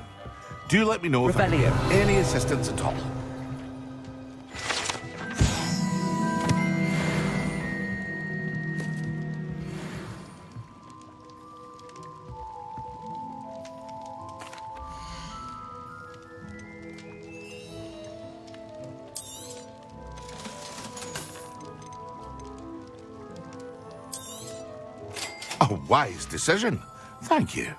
Do let me know if I can get any assistance at all. A wise decision. Thank you.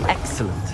Excellent.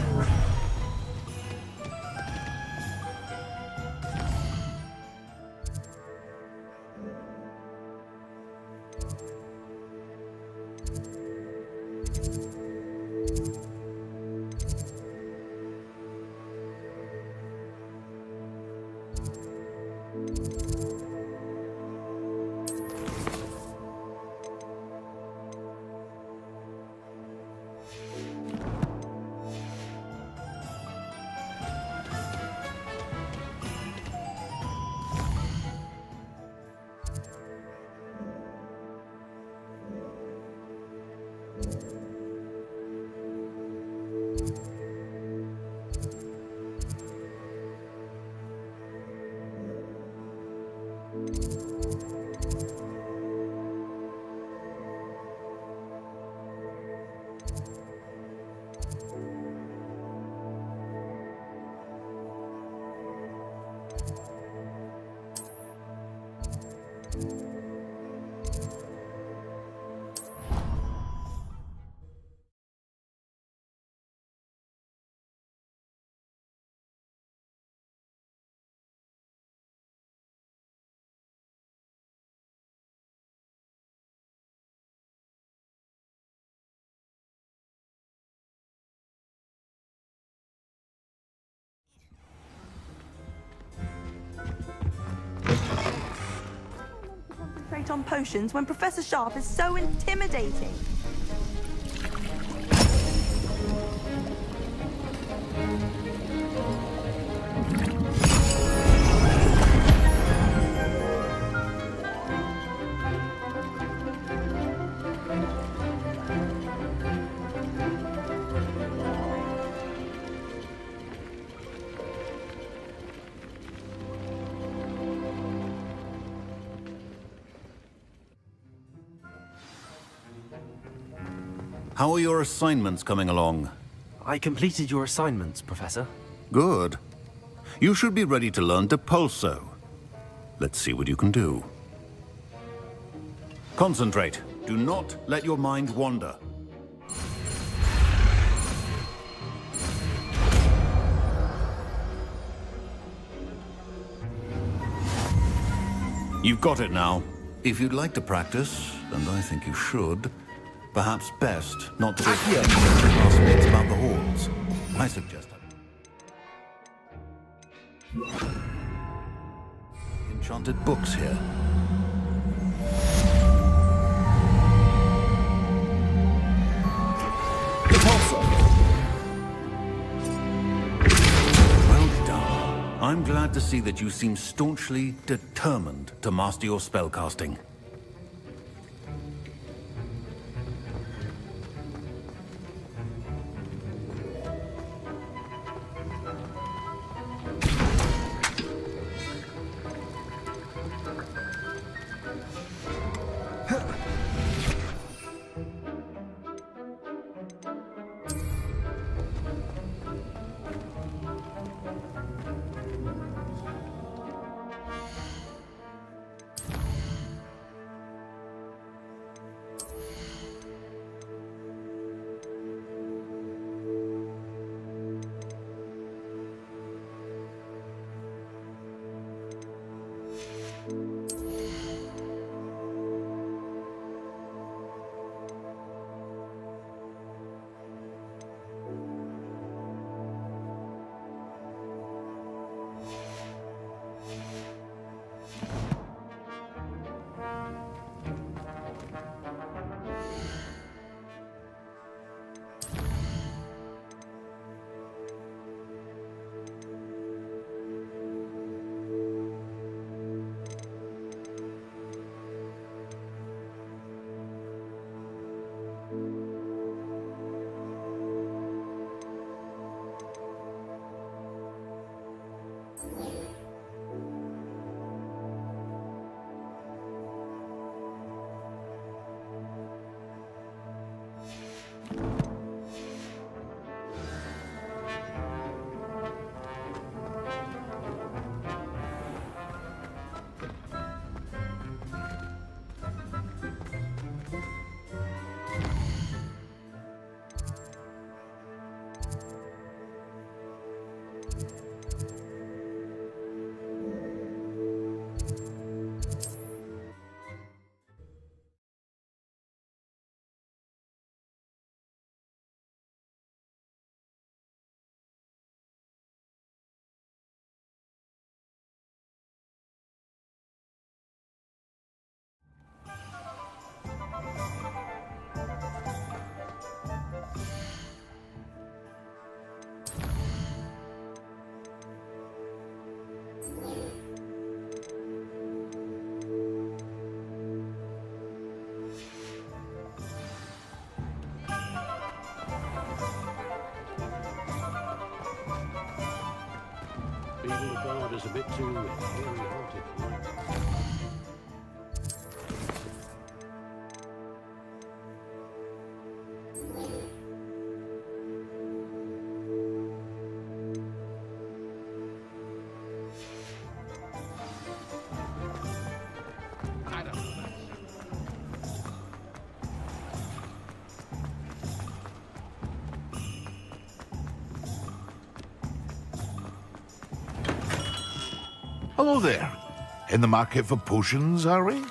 Concentrate on potions when Professor Sharp is so intimidating. How are your assignments coming along? I completed your assignments, Professor. Good. You should be ready to learn Depulso. Let's see what you can do. Concentrate. Do not let your mind wander. You've got it now. If you'd like to practice, and I think you should, perhaps best not to talk to classmates about the halls. I suggest that. Enchanted books here. Well done. I'm glad to see that you seem staunchly determined to master your spellcasting. Is a bit too hairy-hearted for me. Hello there. In the market for potions, are we?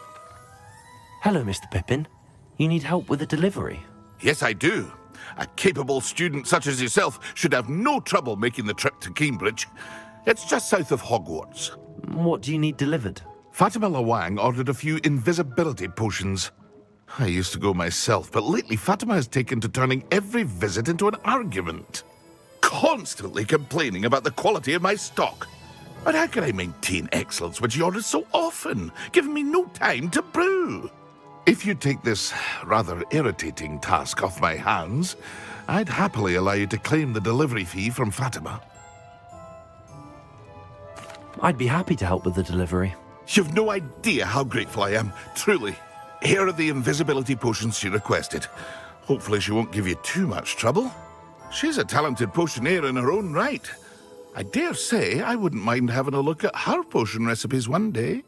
Hello, Mr. Pippin. You need help with a delivery? Yes, I do. A capable student such as yourself should have no trouble making the trip to Cambridge. It's just south of Hogwarts. What do you need delivered? Fatima Lawang ordered a few invisibility potions. I used to go myself, but lately Fatima has taken to turning every visit into an argument. Constantly complaining about the quality of my stock. But how can I maintain excellence when she orders so often, giving me no time to brew? If you take this rather irritating task off my hands, I'd happily allow you to claim the delivery fee from Fatima. I'd be happy to help with the delivery. You've no idea how grateful I am, truly. Here are the invisibility potions she requested. Hopefully she won't give you too much trouble. She's a talented potioneer in her own right. I dare say I wouldn't mind having a look at her potion recipes one day.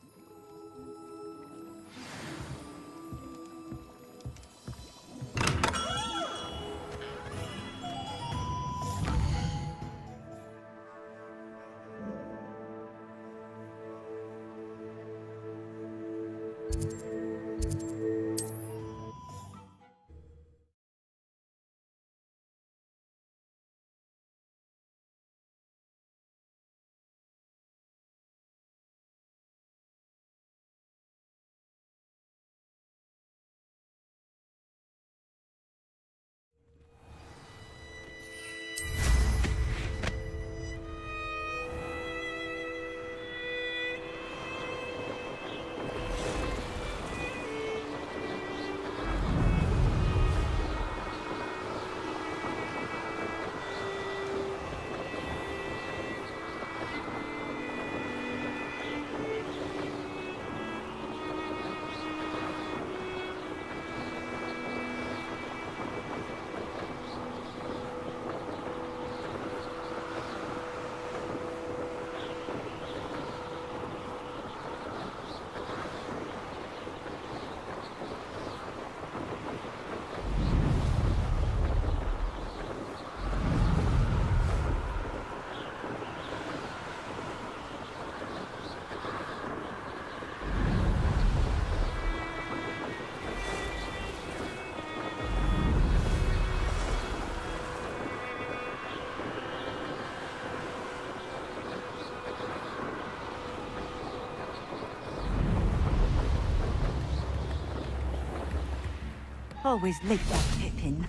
Always late, that Pippin.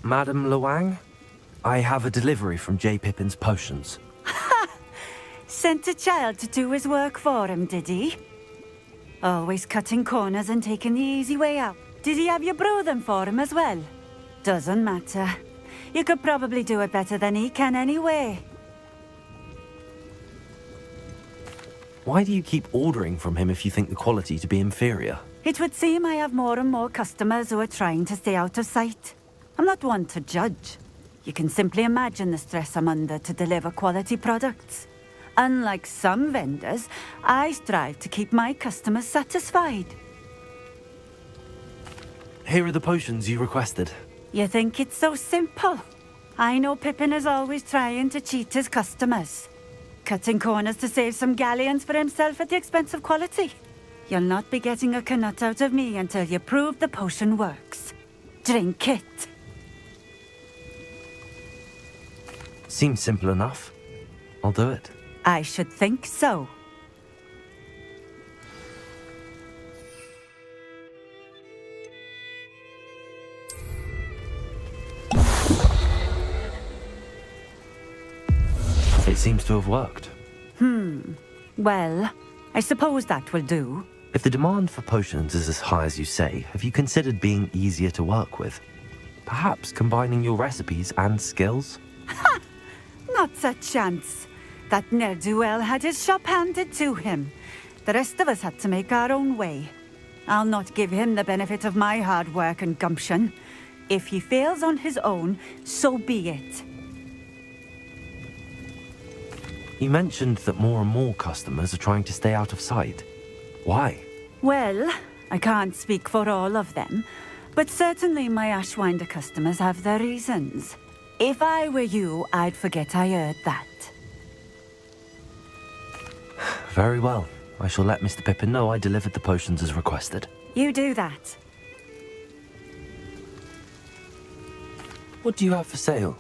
Madam Lawang, I have a delivery from J. Pippin's potions. Sent a child to do his work for him, did he? Always cutting corners and taking the easy way out. Did he have you brew them for him as well? Doesn't matter. You could probably do it better than he can anyway. Why do you keep ordering from him if you think the quality to be inferior? It would seem I have more and more customers who are trying to stay out of sight. I'm not one to judge. You can simply imagine the stress I'm under to deliver quality products. Unlike some vendors, I strive to keep my customers satisfied. Here are the potions you requested. You think it's so simple? I know Pippin is always trying to cheat his customers. Cutting corners to save some galleons for himself at the expense of quality. You'll not be getting a canut out of me until you prove the potion works. Drink it. Seems simple enough. I'll do it. I should think so. It seems to have worked. Well, I suppose that will do. If the demand for potions is as high as you say, have you considered being easier to work with? Perhaps combining your recipes and skills? Not a chance. That ne'er-do-well had his shop handed to him. The rest of us had to make our own way. I'll not give him the benefit of my hard work and gumption. If he fails on his own, so be it. You mentioned that more and more customers are trying to stay out of sight. Why? Well, I can't speak for all of them, but certainly my Ashwinder customers have their reasons. If I were you, I'd forget I heard that. Very well. I shall let Mr. Pippin know I delivered the potions as requested. You do that. What do you have for sale?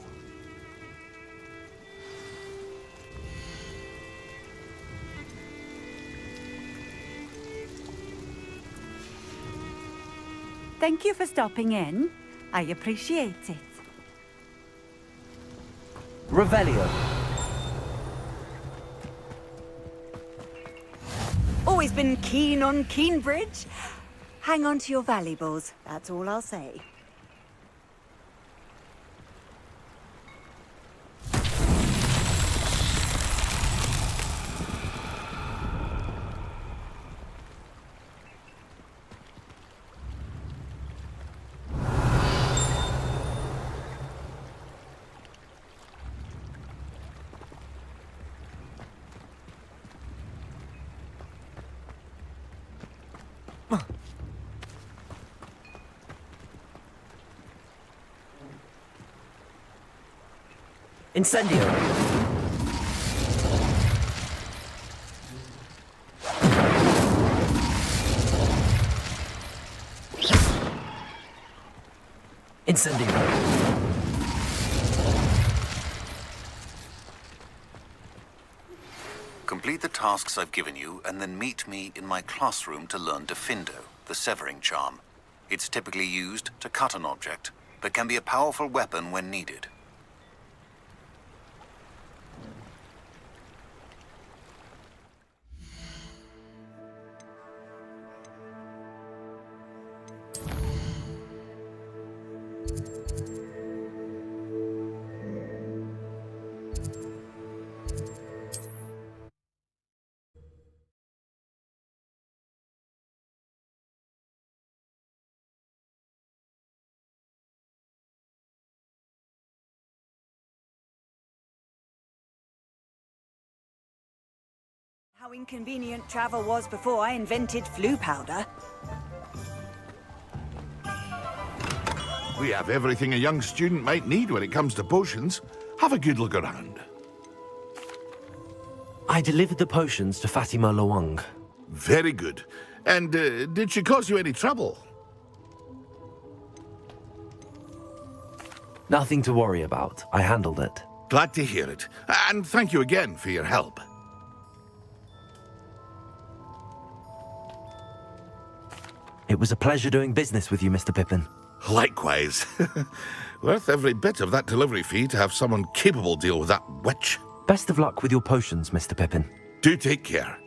Thank you for stopping in. I appreciate it. Revelio. Always been keen on Keenbridge. Hang on to your valuables, that's all I'll say. Incendio. Incendio. Complete the tasks I've given you, and then meet me in my classroom to learn Defindo, the severing charm. It's typically used to cut an object, but can be a powerful weapon when needed. How inconvenient travel was before I invented flu powder. We have everything a young student might need when it comes to potions. Have a good look around. I delivered the potions to Fatima Lawang. Very good. And did she cause you any trouble? Nothing to worry about. I handled it. Glad to hear it. And thank you again for your help. It was a pleasure doing business with you, Mr. Pippin. Likewise. Worth every bit of that delivery fee to have someone capable deal with that witch. Best of luck with your potions, Mr. Pippin. Do take care.